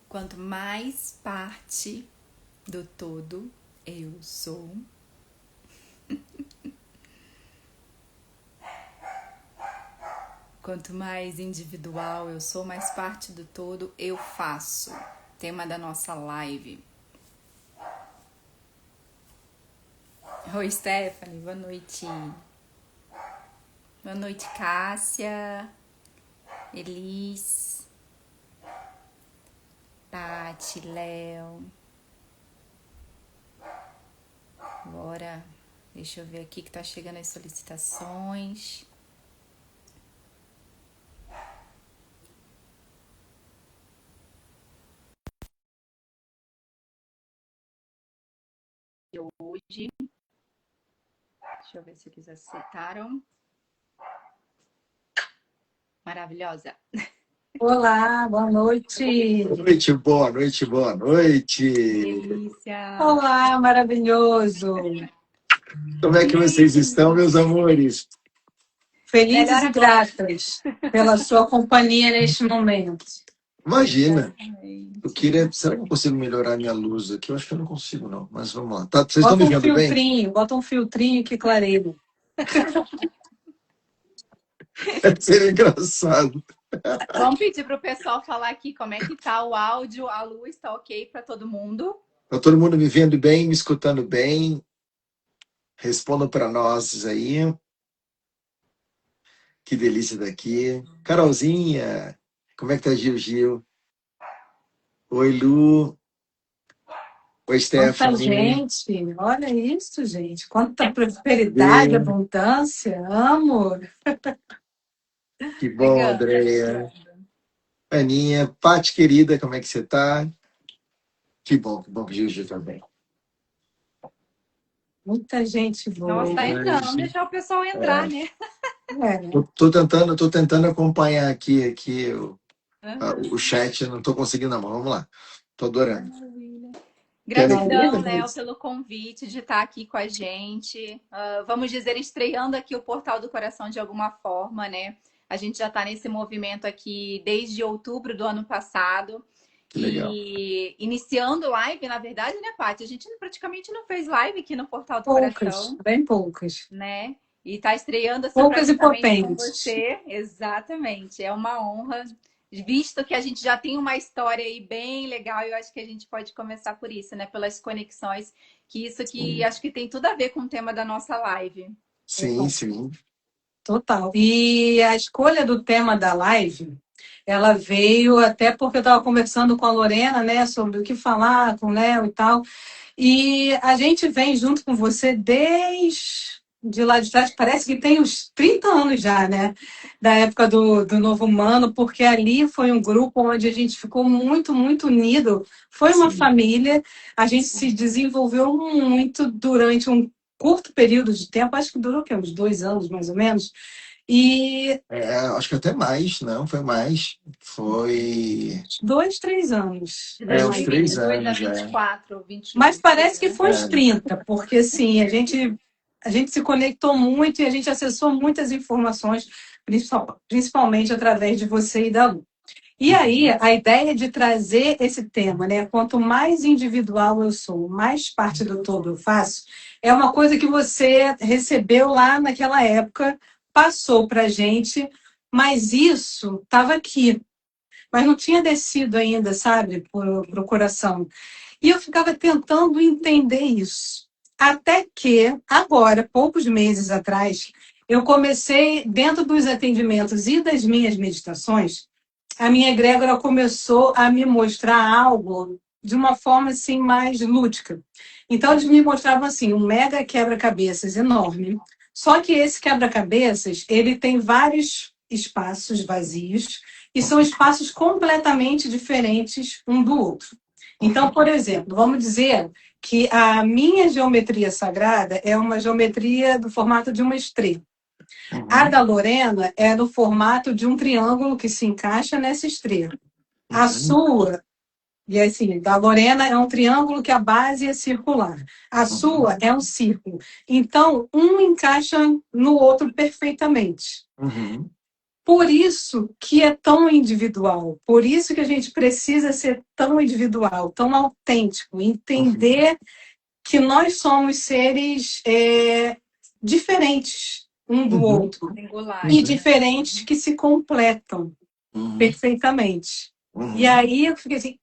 Quanto mais parte do todo eu sou, quanto mais individual eu sou, mais parte do todo eu faço. Tema da nossa live. Oi, Stephanie, boa noite. Boa noite, Cássia, Elis, Tati, Léo. Bora, deixa eu ver aqui que tá chegando as solicitações. Hoje, deixa eu ver se eles aceitaram. Maravilhosa. Olá, boa noite. Boa noite, boa noite. Delícia. Olá, maravilhoso. Como é que vocês estão, meus amores? Felizes Melhor e gratas pela sua companhia neste momento. Imagina, Exatamente. eu queria. Será que eu consigo melhorar minha luz aqui? Eu acho que eu não consigo, não. Mas vamos lá. Tá, vocês estão me vendo bem? Bota um filtrinho que clareia. Seria engraçado. Vamos pedir para o pessoal falar aqui como é que tá o áudio, a luz tá ok para todo mundo? Tá todo mundo me vendo bem, me escutando bem? Respondam para nós aí. Que delícia daqui. Carolzinha, como é que tá Gil? Oi, Lu. Oi, Quanta Stephanie. gente, olha isso, gente. Quanta prosperidade, abundância, amo. Que bom, Andréia. Aninha, Paty querida, como é que você tá? Que bom que Gil tá bem. Muita gente boa. Nossa, tá entrando, vamos deixar o pessoal entrar, né? Tô tentando acompanhar aqui o chat, eu não tô conseguindo, não. Vamos lá. Tô adorando. Gratidão, Léo, pelo convite de estar aqui com a gente. Vamos dizer, estreando aqui o Portal do Coração de alguma forma, né? A gente já está nesse movimento aqui desde outubro do ano passado. Que legal. E iniciando live, na verdade, né, Paty? A gente praticamente não fez live aqui no Portal do Coração. Bem poucas. Né? E tá estreando assim poucas praticamente e com potentes. você. Exatamente. É uma honra. Visto que a gente já tem uma história aí bem legal, eu acho que a gente pode começar por isso, né? Pelas conexões, que isso que acho que tem tudo a ver com o tema da nossa live. Sim. Total. E a escolha do tema da live, ela veio até porque eu estava conversando com a Lorena, né, sobre o que falar com o Léo e tal. E a gente vem junto com você desde lá de trás, parece que tem uns 30 anos já, né? Da época do Novo Humano, porque ali foi um grupo onde a gente ficou muito, muito unido. Foi uma família, a gente se desenvolveu muito durante um curto período de tempo, acho que durou o quê? Uns 2 anos, mais ou menos. E acho que até mais, não, foi mais. Foi 2, 3 anos. uns 3 anos. 24, 21. Mas parece que foi uns 30, porque assim, a gente se conectou muito e a gente acessou muitas informações, principalmente através de você e da Lu. E aí, a ideia de trazer esse tema, né? Quanto mais individual eu sou, mais parte do todo eu faço, é uma coisa que você recebeu lá naquela época, passou para a gente, mas isso estava aqui, mas não tinha descido ainda, sabe, para o coração. E eu ficava tentando entender isso. Até que, agora, poucos meses atrás, eu comecei, dentro dos atendimentos e das minhas meditações, a minha egrégora começou a me mostrar algo de uma forma assim mais lúdica. Então eles me mostravam assim um mega quebra-cabeças enorme. Só que esse quebra-cabeças, ele tem vários espaços vazios e são espaços completamente diferentes um do outro. Então, por exemplo, vamos dizer que a minha geometria sagrada é uma geometria do formato de uma estrela. A da Lorena é no formato de um triângulo que se encaixa nessa estrela. A sua, e assim, da Lorena é um triângulo que a base é circular. A sua é um círculo. Então, um encaixa no outro perfeitamente. por isso que é tão individual, por isso que a gente precisa ser tão individual, tão autêntico, entender que nós somos seres diferentes um do outro e diferentes que se completam perfeitamente. E aí eu fiquei assim,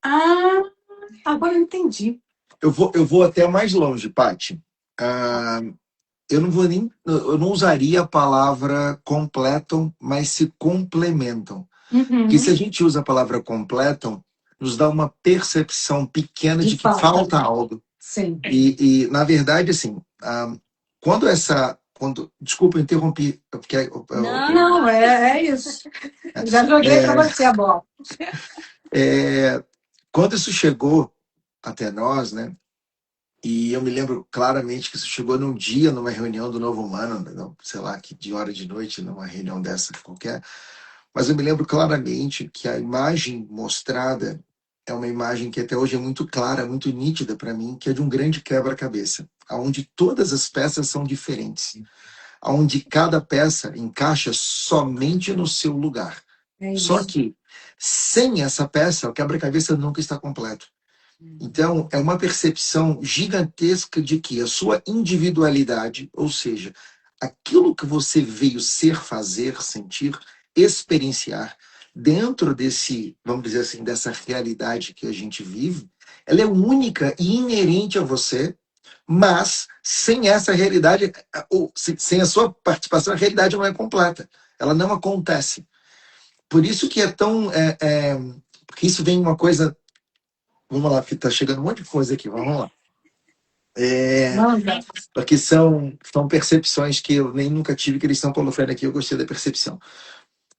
agora eu entendi. Eu vou até mais longe, Paty. Eu não usaria a palavra completam, mas se complementam. Porque se a gente usa a palavra completam, nos dá uma percepção pequena de que falta algo. Sim. E na verdade, assim, desculpa, eu interrompi. Porque Não, é isso. Já joguei para você a bola. Quando isso chegou até nós, né? E eu me lembro claramente que isso chegou num dia, numa reunião do Novo Humano, sei lá, que de hora de noite, numa reunião dessa qualquer. Mas eu me lembro claramente que a imagem mostrada é uma imagem que até hoje é muito clara, muito nítida para mim, que é de um grande quebra-cabeça, onde todas as peças são diferentes, onde cada peça encaixa somente no seu lugar. Só que, sem essa peça, o quebra-cabeça nunca está completo. Então, é uma percepção gigantesca de que a sua individualidade, ou seja, aquilo que você veio ser, fazer, sentir, experienciar, dentro desse, vamos dizer assim, dessa realidade que a gente vive, ela é única e inerente a você, mas sem essa realidade, ou sem a sua participação, a realidade não é completa. Ela não acontece. Por isso que é tão... porque isso vem uma coisa... Vamos lá, que está chegando um monte de coisa aqui, vamos lá. Porque são percepções que eu nem nunca tive, que eles estão colocando aqui, eu gostei da percepção.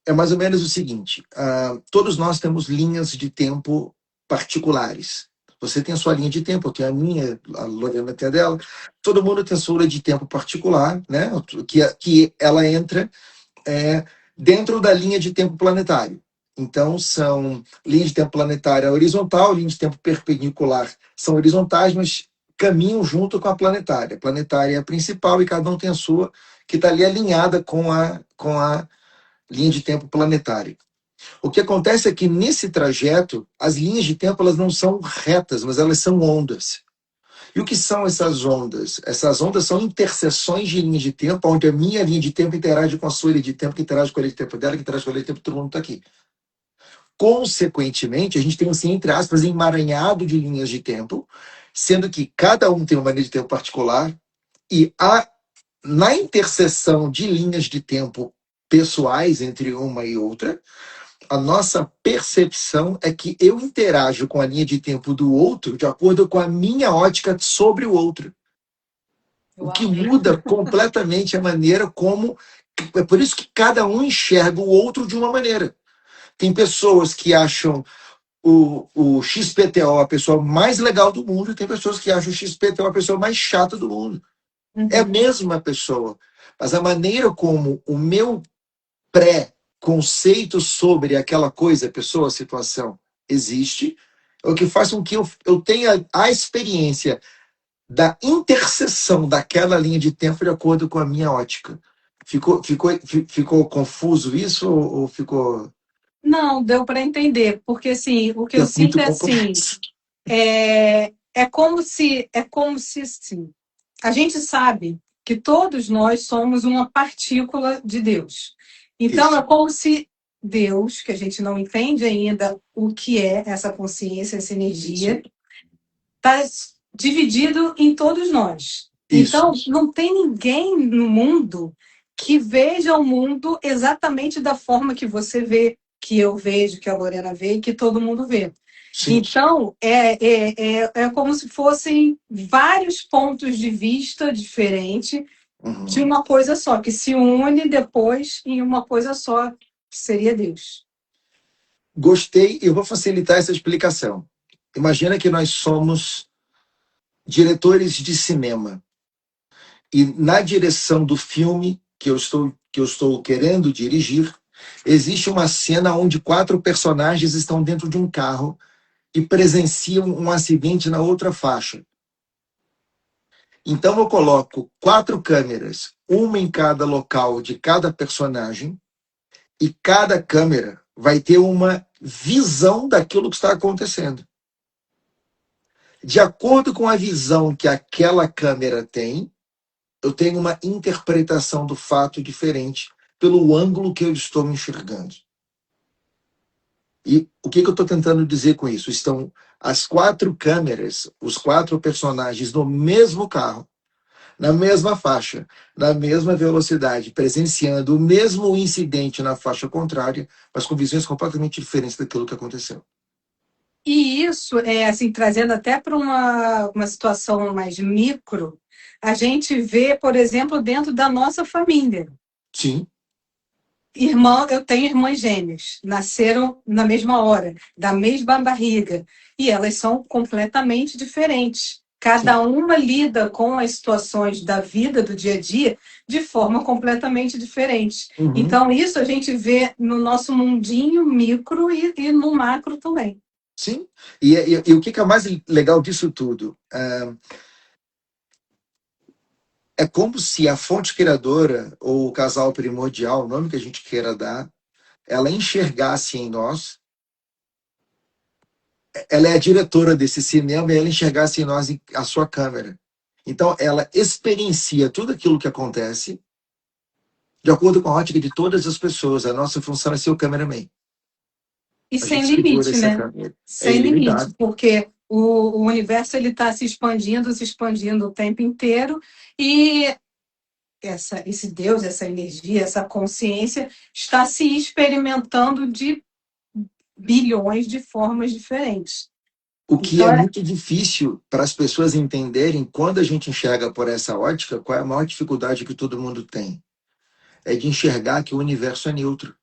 É mais ou menos o seguinte, todos nós temos linhas de tempo particulares. Você tem a sua linha de tempo, eu tenho a minha, a Lorena tem a dela, todo mundo tem a sua linha de tempo particular, né? Que ela entra dentro da linha de tempo planetário. Então, são linhas de tempo planetária horizontal, linha de tempo perpendicular são horizontais, mas caminham junto com a planetária. A planetária é a principal e cada um tem a sua, que está ali alinhada com a linha de tempo planetária. O que acontece é que nesse trajeto, as linhas de tempo elas não são retas, mas elas são ondas. E o que são essas ondas? Essas ondas são interseções de linhas de tempo, onde a minha linha de tempo interage com a sua linha de tempo, que interage com a linha de tempo dela, que interage com a linha de tempo, todo mundo está aqui. Consequentemente, a gente tem, assim, entre aspas, emaranhado de linhas de tempo, sendo que cada um tem uma linha de tempo particular, e na interseção de linhas de tempo pessoais entre uma e outra, a nossa percepção é que eu interajo com a linha de tempo do outro de acordo com a minha ótica sobre o outro. Uau. O que muda completamente a maneira como... É por isso que cada um enxerga o outro de uma maneira. Tem pessoas que acham o XPTO a pessoa mais legal do mundo, e tem pessoas que acham o XPTO a pessoa mais chata do mundo. É a mesma pessoa. Mas a maneira como o meu pré-conceito sobre aquela coisa, pessoa, situação, existe, é o que faz com que eu tenha a experiência da interseção daquela linha de tempo de acordo com a minha ótica. Ficou confuso isso ou ficou... Não, deu para entender, porque assim, o que eu sinto é assim, é como se assim, a gente sabe que todos nós somos uma partícula de Deus. Então, isso. É como se Deus, que a gente não entende ainda o que é essa consciência, essa energia, está dividido em todos nós. Isso. Então, não tem ninguém no mundo que veja o mundo exatamente da forma que você vê, que eu vejo, que a Lorena vê e que todo mundo vê. Sim. Então, é como se fossem vários pontos de vista diferentes de uma coisa só, que se une depois em uma coisa só, que seria Deus. Gostei, eu vou facilitar essa explicação. Imagina que nós somos diretores de cinema. E na direção do filme que eu estou querendo dirigir, existe uma cena onde 4 personagens estão dentro de um carro e presenciam um acidente na outra faixa. Então eu coloco 4 câmeras, uma em cada local de cada personagem, E cada câmera vai ter uma visão daquilo que está acontecendo. De acordo com a visão que aquela câmera tem, eu tenho uma interpretação do fato diferente pelo ângulo que eu estou me enxergando. E o que eu estou tentando dizer com isso? Estão as 4 câmeras, os 4 personagens no mesmo carro, na mesma faixa, na mesma velocidade, presenciando o mesmo incidente na faixa contrária, mas com visões completamente diferentes daquilo que aconteceu. E isso, assim, trazendo até para uma situação mais micro, a gente vê, por exemplo, dentro da nossa família. Sim. Eu tenho irmãs gêmeas, nasceram na mesma hora, da mesma barriga, e elas são completamente diferentes. Cada uma lida com as situações da vida, do dia a dia, de forma completamente diferente. Uhum. Então, isso a gente vê no nosso mundinho micro e no macro também. Sim. E o que é mais legal disso tudo? É como se a fonte criadora, ou o casal primordial, o nome que a gente queira dar, ela enxergasse em nós, ela é a diretora desse cinema e ela enxergasse em nós a sua câmera. Então, ela experiencia tudo aquilo que acontece de acordo com a ótica de todas as pessoas. A nossa função é ser o cameraman. E A sem gente segura limite, essa né? câmera. É Sem limite, ilimitado. porque o universo ele está se expandindo o tempo inteiro, e esse Deus, essa energia, essa consciência está se experimentando de bilhões de formas diferentes. O que Então, é muito difícil para as pessoas entenderem quando a gente enxerga por essa ótica, qual é a maior dificuldade que todo mundo tem? É de enxergar que o universo é neutro.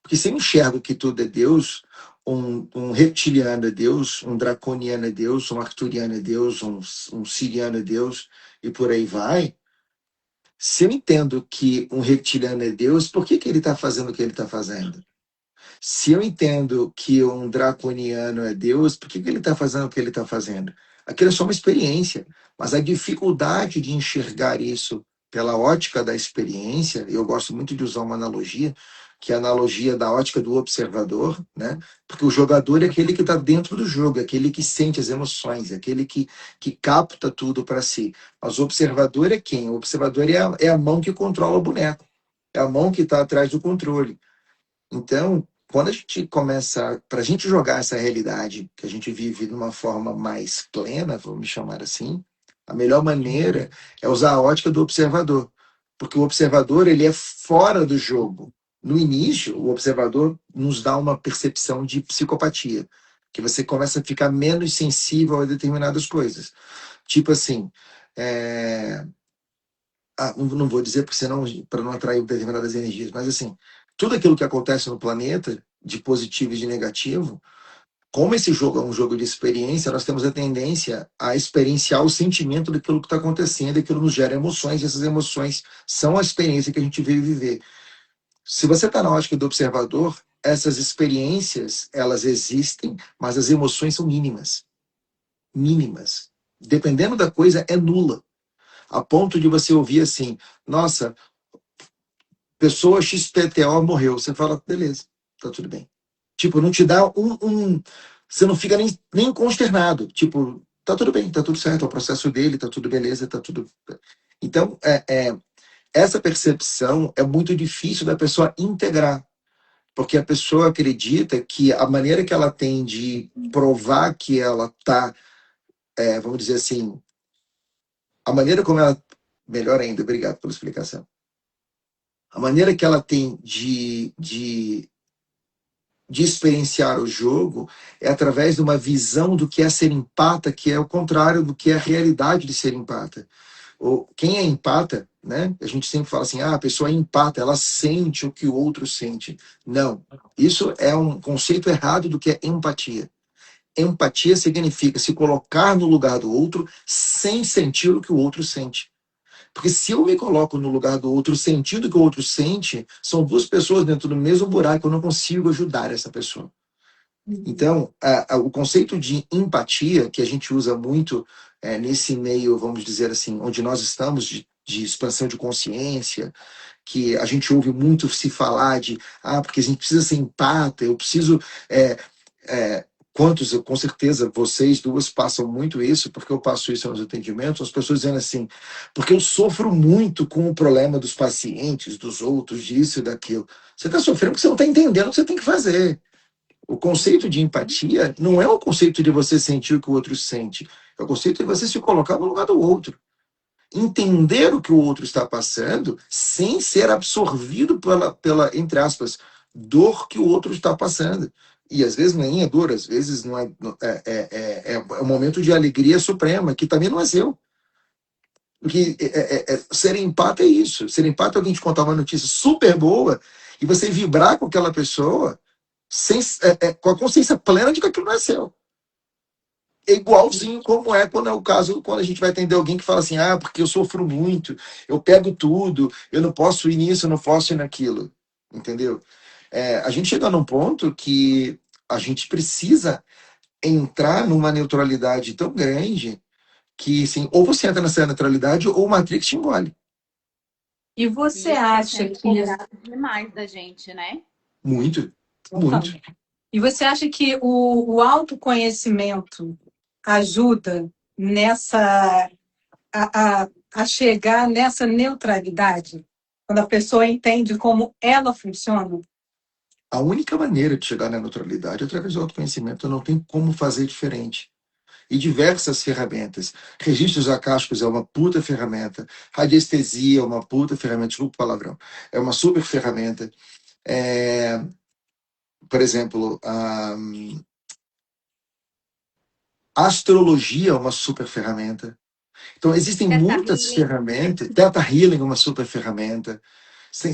Porque se eu enxergo que tudo é Deus, um reptiliano é Deus, um draconiano é Deus, um arcturiano é Deus, um siriano é Deus, e por aí vai. Se eu entendo que um reptiliano é Deus, por que ele está fazendo o que ele está fazendo? Se eu entendo que um draconiano é Deus, por que ele está fazendo o que ele está fazendo? Aquilo é só uma experiência, mas a dificuldade de enxergar isso pela ótica da experiência, eu gosto muito de usar uma analogia, que é a analogia da ótica do observador, né? Porque o jogador é aquele que está dentro do jogo, é aquele que sente as emoções, é aquele que capta tudo para si. Mas o observador é quem? O observador é a mão que controla o boneco, é a mão que está atrás do controle. Então, quando a gente começa, para a gente jogar essa realidade que a gente vive de uma forma mais plena, vamos chamar assim, a melhor maneira é usar a ótica do observador, porque o observador ele é fora do jogo. No início, o observador nos dá uma percepção de psicopatia, que você começa a ficar menos sensível a determinadas coisas. Tipo assim, não vou dizer porque senão para não atrair determinadas energias, mas assim, tudo aquilo que acontece no planeta, de positivo e de negativo, como esse jogo é um jogo de experiência, nós temos a tendência a experienciar o sentimento daquilo que está acontecendo, e aquilo nos gera emoções, e essas emoções são a experiência que a gente veio viver. Se você está na ótica do observador, essas experiências, elas existem, mas as emoções são mínimas. Mínimas. Dependendo da coisa, é nula. A ponto de você ouvir assim, nossa, pessoa XPTO morreu. Você fala, beleza, tá tudo bem. Tipo, não te dá você não fica nem consternado. Tipo, tá tudo bem, tá tudo certo, é o processo dele, tá tudo beleza, tá tudo. Então, essa percepção é muito difícil da pessoa integrar. Porque a pessoa acredita que a maneira que ela tem de provar que ela tá, vamos dizer assim, a maneira como ela. Melhor ainda, obrigado pela explicação. A maneira que ela tem de experienciar o jogo é através de uma visão do que é ser empata, que é o contrário do que é a realidade de ser empata. Quem é empata, né? A gente sempre fala assim, a pessoa é empata, ela sente o que o outro sente. Não, isso é um conceito errado do que é empatia. Empatia significa se colocar no lugar do outro sem sentir o que o outro sente. Porque se eu me coloco no lugar do outro, sentindo o que o outro sente, são duas pessoas dentro do mesmo buraco, eu não consigo ajudar essa pessoa. Então, o conceito de empatia, que a gente usa muito nesse meio, vamos dizer assim, onde nós estamos, de expansão de consciência, que a gente ouve muito se falar de, porque a gente precisa ser empata, eu preciso. É, quantos, com certeza, vocês duas passam muito isso, porque eu passo isso nos atendimentos, as pessoas dizendo assim, porque eu sofro muito com o problema dos pacientes, dos outros, disso e daquilo. Você está sofrendo porque você não está entendendo o que você tem que fazer. O conceito de empatia não é o conceito de você sentir o que o outro sente, é o conceito de você se colocar no lugar do outro. Entender o que o outro está passando sem ser absorvido pela, entre aspas, dor que o outro está passando. E às vezes nem é dor, às vezes não é um momento de alegria suprema, que também não é seu. Porque ser empata é isso. Ser empata é alguém te contar uma notícia super boa e você vibrar com aquela pessoa com a consciência plena de que aquilo não é seu. É igualzinho como quando é o caso, quando a gente vai atender alguém que fala assim, porque eu sofro muito, eu pego tudo, eu não posso ir nisso, eu não posso ir naquilo. Entendeu? A gente chega num ponto que a gente precisa entrar numa neutralidade tão grande que, assim, ou você entra nessa neutralidade ou o Matrix te engole. E você Isso acha é que... demais da gente, né? Muito, muito. E você acha que o autoconhecimento ajuda a chegar nessa neutralidade? Quando a pessoa entende como ela funciona? A única maneira de chegar na neutralidade é através do autoconhecimento. Não tem como fazer diferente. E diversas ferramentas. Registros acásticos é uma puta ferramenta. Radiestesia é uma puta ferramenta. Desculpa o palavrão. É uma super ferramenta. Por exemplo, a astrologia é uma super ferramenta. Então, existem muitas ferramentas. Theta Healing é uma super ferramenta.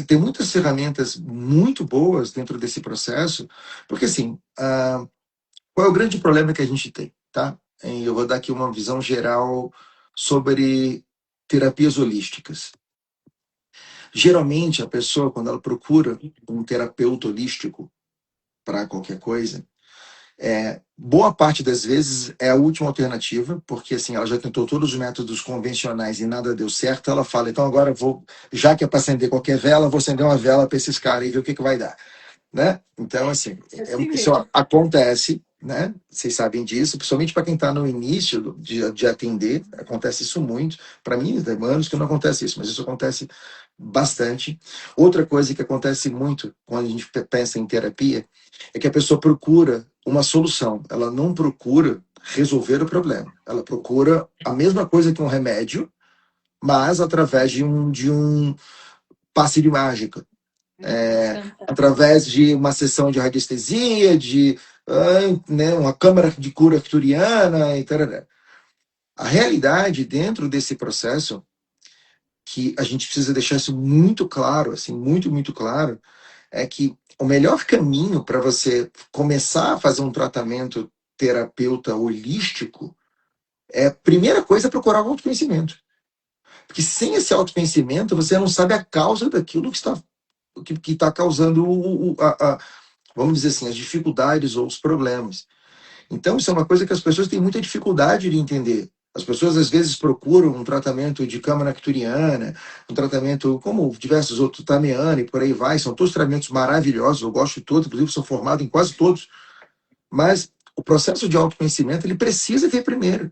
Tem muitas ferramentas muito boas dentro desse processo, porque, assim, qual é o grande problema que a gente tem, tá? Eu vou dar aqui uma visão geral sobre terapias holísticas. Geralmente, a pessoa, quando ela procura um terapeuta holístico para qualquer coisa, boa parte das vezes é a última alternativa, porque assim, ela já tentou todos os métodos convencionais e nada deu certo, ela fala, então agora já que é para acender qualquer vela, vou acender uma vela para esses caras e ver o que vai dar. Né? Então, assim, isso acontece, né? Vocês sabem disso, principalmente para quem está no início de atender, acontece isso muito. Para mim, tem anos que não acontece isso, mas isso acontece bastante. Outra coisa que acontece muito quando a gente pensa em terapia é que a pessoa procura uma solução, ela não procura resolver o problema, ela procura a mesma coisa que um remédio, mas através de um passe de mágica. Através de uma sessão de radiestesia, né, uma câmara de cura arcturiana, e tal. A realidade dentro desse processo, que a gente precisa deixar isso muito claro, assim, muito, muito claro, é que o melhor caminho para você começar a fazer um tratamento terapeuta holístico primeira coisa, procurar o autoconhecimento. Porque sem esse autoconhecimento, você não sabe a causa daquilo que está causando vamos dizer assim, as dificuldades ou os problemas. Então, isso é uma coisa que as pessoas têm muita dificuldade de entender. As pessoas, às vezes, procuram um tratamento de câmara arcturiana, um tratamento como diversos outros, Tameana e por aí vai. São todos tratamentos maravilhosos, eu gosto de todos, inclusive sou formado em quase todos. Mas o processo de autoconhecimento, ele precisa vir primeiro.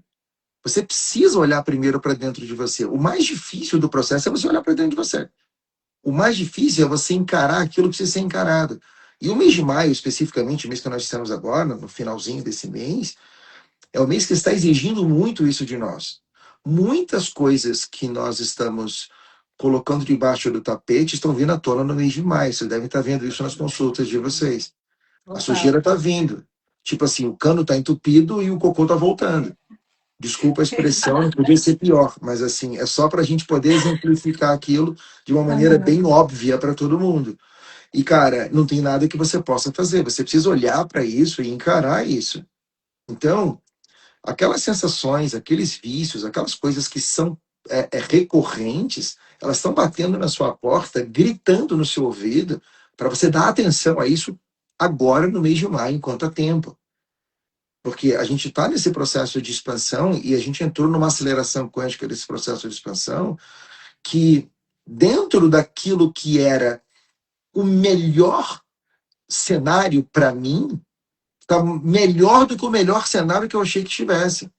Você precisa olhar primeiro para dentro de você. O mais difícil do processo é você olhar para dentro de você. O mais difícil é você encarar aquilo que precisa ser encarado. E o mês de maio, especificamente, o mês que nós estamos agora, no finalzinho desse mês, é o mês que está exigindo muito isso de nós. Muitas coisas que nós estamos colocando debaixo do tapete estão vindo à tona no mês de maio. Vocês devem estar vendo isso nas consultas de vocês. A sujeira está vindo. Tipo assim, o cano está entupido e o cocô está voltando. Desculpa a expressão, não podia ser pior, mas assim, é só para a gente poder exemplificar aquilo de uma maneira bem óbvia para todo mundo. E, cara, não tem nada que você possa fazer. Você precisa olhar para isso e encarar isso. Então, aquelas sensações, aqueles vícios, aquelas coisas que são recorrentes, elas estão batendo na sua porta, gritando no seu ouvido, para você dar atenção a isso agora no mês de maio, enquanto há tempo. Porque a gente está nesse processo de expansão e a gente entrou numa aceleração quântica desse processo de expansão que, dentro daquilo que era o melhor cenário para mim, está melhor do que o melhor cenário que eu achei que tivesse.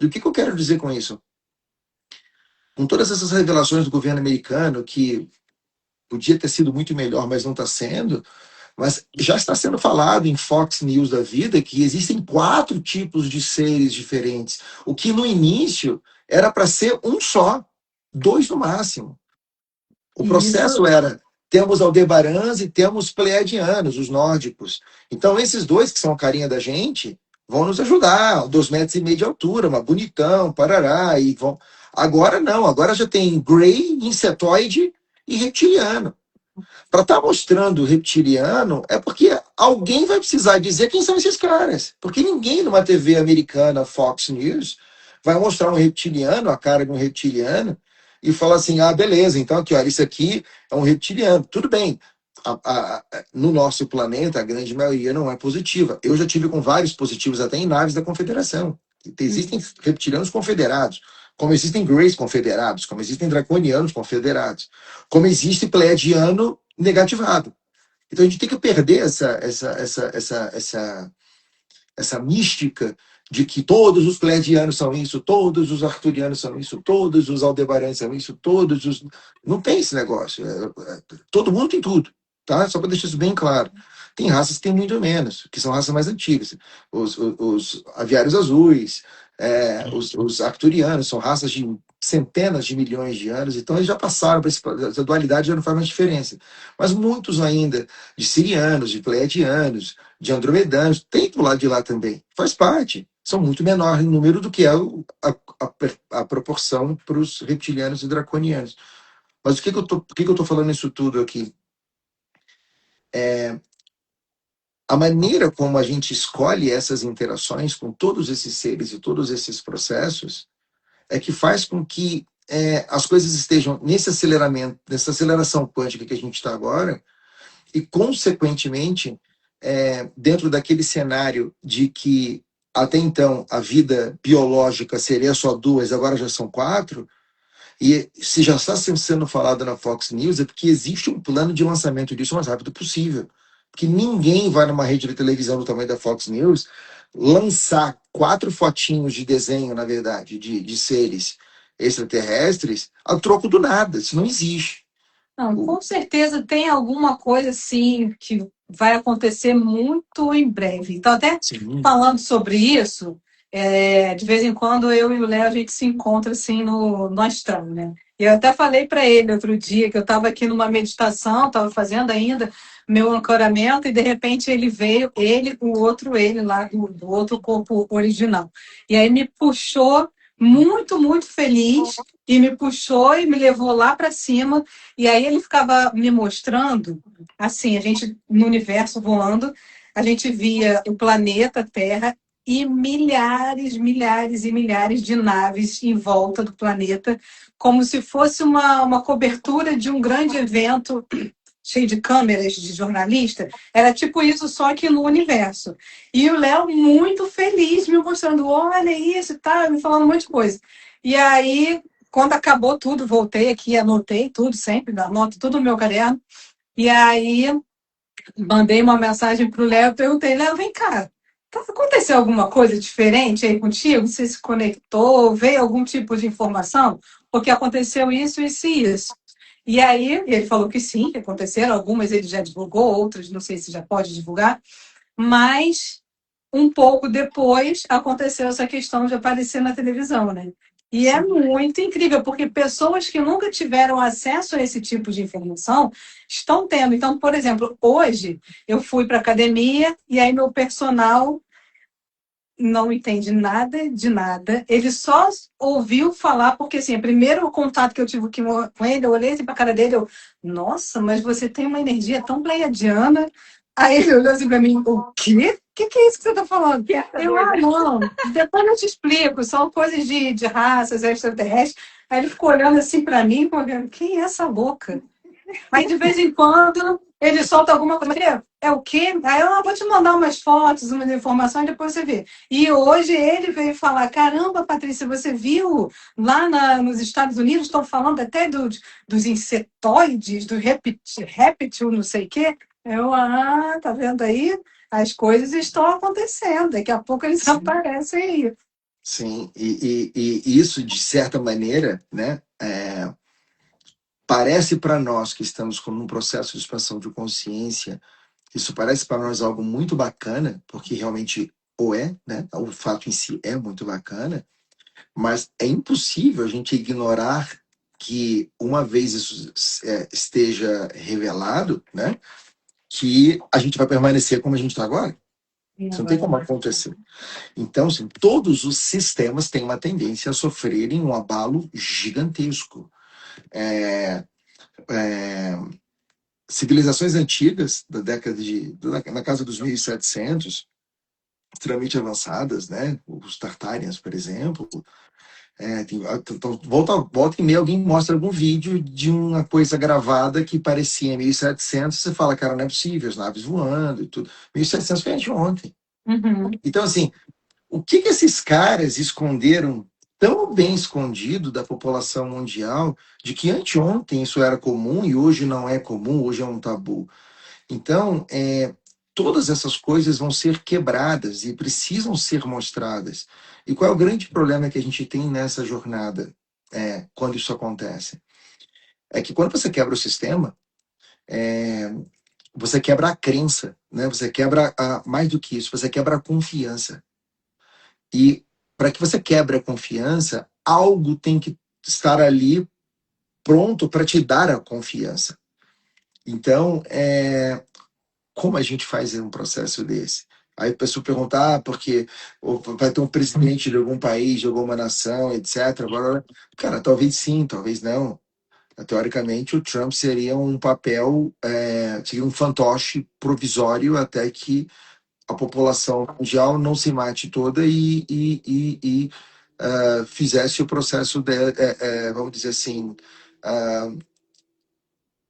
Do que eu quero dizer com isso? Com todas essas revelações do governo americano, que podia ter sido muito melhor, mas não está sendo, mas já está sendo falado em Fox News da vida que existem 4 tipos de seres diferentes, o que no início era para ser um só, 2 no máximo. O processo era, temos Aldebarans e temos Pleiadianos, os nórdicos. Então esses 2 que são a carinha da gente vão nos ajudar, 2,5 metros de altura, mas bonitão, parará, e vão... Agora não, agora já tem Grey, insetoide e reptiliano. Para estar mostrando reptiliano é porque alguém vai precisar dizer quem são esses caras. Porque ninguém numa TV americana, Fox News, vai mostrar um reptiliano, a cara de um reptiliano, e falar assim: ah, beleza, então aqui, olha, isso aqui é um reptiliano. Tudo bem. No nosso planeta, a grande maioria não é positiva. Eu já tive com vários positivos, até em naves da Confederação. Existem reptilianos confederados, como existem Greys confederados, como existem draconianos confederados, como existe pleiadiano negativado. Então a gente tem que perder essa mística de que todos os pleiadianos são isso, todos os arturianos são isso, todos os aldebarães são isso, todos os... Não tem esse negócio. Todo mundo tem tudo, tá? Só para deixar isso bem claro. Tem raças que tem muito menos, que são raças mais antigas. Os aviários azuis, os arcturianos, são raças de centenas de milhões de anos, então eles já passaram para essa dualidade, já não faz mais diferença. Mas muitos ainda, de sirianos, de pleiadianos, de andromedanos, tem do lado de lá também. Faz parte. São muito menor em número do que é a proporção para os reptilianos e draconianos. Mas por que eu estou falando isso tudo aqui? A maneira como a gente escolhe essas interações com todos esses seres e todos esses processos é que faz com que as coisas estejam nesse aceleramento, nessa aceleração quântica que a gente está agora, e, consequentemente, dentro daquele cenário de que até então a vida biológica seria só 2, agora já são 4, e se já está sendo falado na Fox News, é porque existe um plano de lançamento disso o mais rápido possível. Porque ninguém vai numa rede de televisão do tamanho da Fox News lançar 4 fotinhos de desenho, na verdade, de seres extraterrestres a troco do nada. Isso não existe. Não, com certeza tem alguma coisa assim que vai acontecer muito em breve. Então, até Sim. falando sobre isso, de vez em quando eu e o Léo a gente se encontra assim no astral, né? E eu até falei para ele outro dia que eu estava aqui numa meditação, estava fazendo ainda meu ancoramento e de repente ele veio, o outro ele lá do outro corpo original. E aí me puxou muito, muito feliz e me puxou e me levou lá para cima. E aí ele ficava me mostrando, assim, a gente no universo voando, a gente via o planeta Terra e milhares, milhares e milhares de naves em volta do planeta, como se fosse uma cobertura de um grande evento cheio de câmeras de jornalista. Era tipo isso, só que no universo. E o Léo muito feliz, me mostrando, olha isso e tal, me falando um monte de coisa. E aí, quando acabou tudo, voltei aqui, anotei tudo sempre, anoto tudo no meu caderno. E aí, mandei uma mensagem para o Léo, perguntei, Léo, vem cá, aconteceu alguma coisa diferente aí contigo? Você se conectou, veio algum tipo de informação? Porque aconteceu isso, isso e isso. E aí, ele falou que sim, que aconteceram, algumas ele já divulgou, outras não sei se já pode divulgar, mas um pouco depois aconteceu essa questão de aparecer na televisão, né? E é muito incrível, porque pessoas que nunca tiveram acesso a esse tipo de informação estão tendo. Então, por exemplo, hoje eu fui para a academia e aí meu personal não entende nada de nada. Ele só ouviu falar, porque assim, o primeiro contato que eu tive com ele, eu olhei assim pra cara dele, nossa, mas você tem uma energia tão pleiadiana. Aí ele olhou assim pra mim, o quê? O que é isso que você tá falando? Não, depois eu te explico, são coisas de raças extraterrestres. Aí ele ficou olhando assim pra mim, quem é essa louca? Aí de vez em quando Ele solta alguma coisa. É o quê? Aí eu vou te mandar umas fotos, umas informações, depois você vê. E hoje ele veio falar: caramba, Patrícia, você viu lá nos Estados Unidos, estão falando até dos insetoides, do réptil, não sei o quê. Tá vendo aí? As coisas estão acontecendo. Daqui a pouco eles Sim, aparecem aí. sim. E isso, de certa maneira, né, parece para nós que estamos com um processo de expansão de consciência, isso parece para nós algo muito bacana, porque realmente o é, né? O fato em si é muito bacana, mas é impossível a gente ignorar que uma vez isso esteja revelado, né, que a gente vai permanecer como a gente está agora. Isso não tem como acontecer. Então, assim, todos os sistemas têm uma tendência a sofrerem um abalo gigantesco. É, é, civilizações antigas, da década na casa dos 1700, extremamente avançadas, né? Os Tartarians, por exemplo. Então, volta e meia alguém mostra algum vídeo de uma coisa gravada que parecia 1700, você fala, cara, não é possível, as naves voando e tudo. 1700 foi anteontem. Uhum. Então, assim, o que esses caras esconderam tão bem escondido da população mundial de que anteontem isso era comum e hoje não é comum, hoje é um tabu? Então, todas essas coisas vão ser quebradas e precisam ser mostradas. E qual é o grande problema que a gente tem nessa jornada, quando isso acontece? É que quando você quebra o sistema, você quebra a crença, né? Você quebra, mais do que isso, você quebra a confiança. E para que você quebre a confiança, algo tem que estar ali pronto para te dar a confiança. Então, como a gente faz um processo desse? Aí a pessoa pergunta, porque vai ter um presidente de algum país, de alguma nação, etc. Agora, cara, talvez sim, talvez não. Teoricamente, o Trump seria um papel, seria um fantoche provisório até que a população mundial não se mate toda e fizesse o processo vamos dizer assim,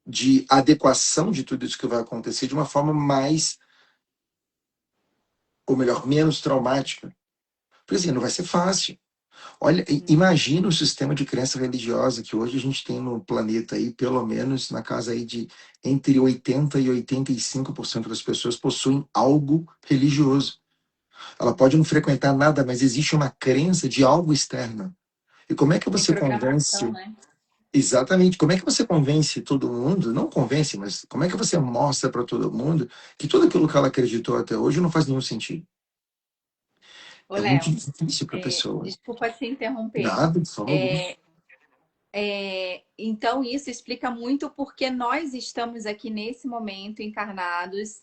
de adequação de tudo isso que vai acontecer de uma forma mais, ou melhor, menos traumática. Porque assim, não vai ser fácil. Olha, imagina o sistema de crença religiosa que hoje a gente tem no planeta aí, pelo menos na casa aí de entre 80 e 85% das pessoas possuem algo religioso. Ela pode não frequentar nada, mas existe uma crença de algo externo. E como é que Tem você convence? programação, né? Exatamente. Como é que você convence todo mundo? Não convence, mas como é que você mostra para todo mundo que tudo aquilo que ela acreditou até hoje não faz nenhum sentido? Ô, É muito Léo, difícil para a pessoa. desculpa te interromper. Nada, por favor. Então, isso explica muito porque nós estamos aqui nesse momento encarnados,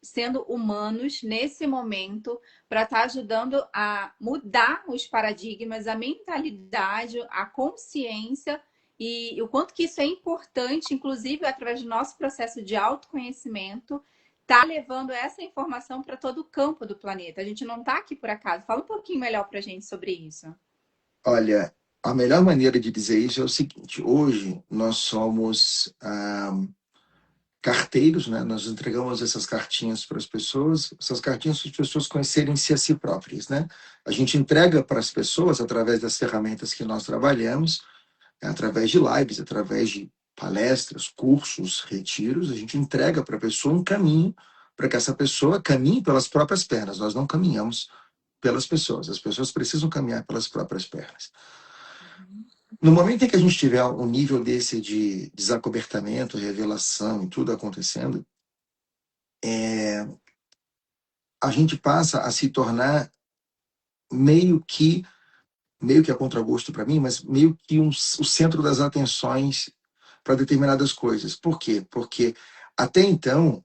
sendo humanos nesse momento, para estar ajudando a mudar os paradigmas, a mentalidade, a consciência e o quanto que isso é importante, inclusive através do nosso processo de autoconhecimento, tá levando essa informação para todo o campo do planeta. A gente não está aqui por acaso. Fala um pouquinho melhor para a gente sobre isso. Olha, a melhor maneira de dizer isso é o seguinte: hoje nós somos carteiros, né? Nós entregamos essas cartinhas para as pessoas, essas cartinhas para as pessoas conhecerem-se a si próprias, né? A gente entrega para as pessoas através das ferramentas que nós trabalhamos, através de lives, através de palestras, cursos, retiros, a gente entrega para a pessoa um caminho para que essa pessoa caminhe pelas próprias pernas. Nós não caminhamos pelas pessoas, as pessoas precisam caminhar pelas próprias pernas. No momento em que a gente tiver um nível desse de desacobertamento, revelação e tudo acontecendo, a gente passa a se tornar meio que, meio que a contragosto para mim, mas meio que o centro das atenções para determinadas coisas. Por quê? Porque até então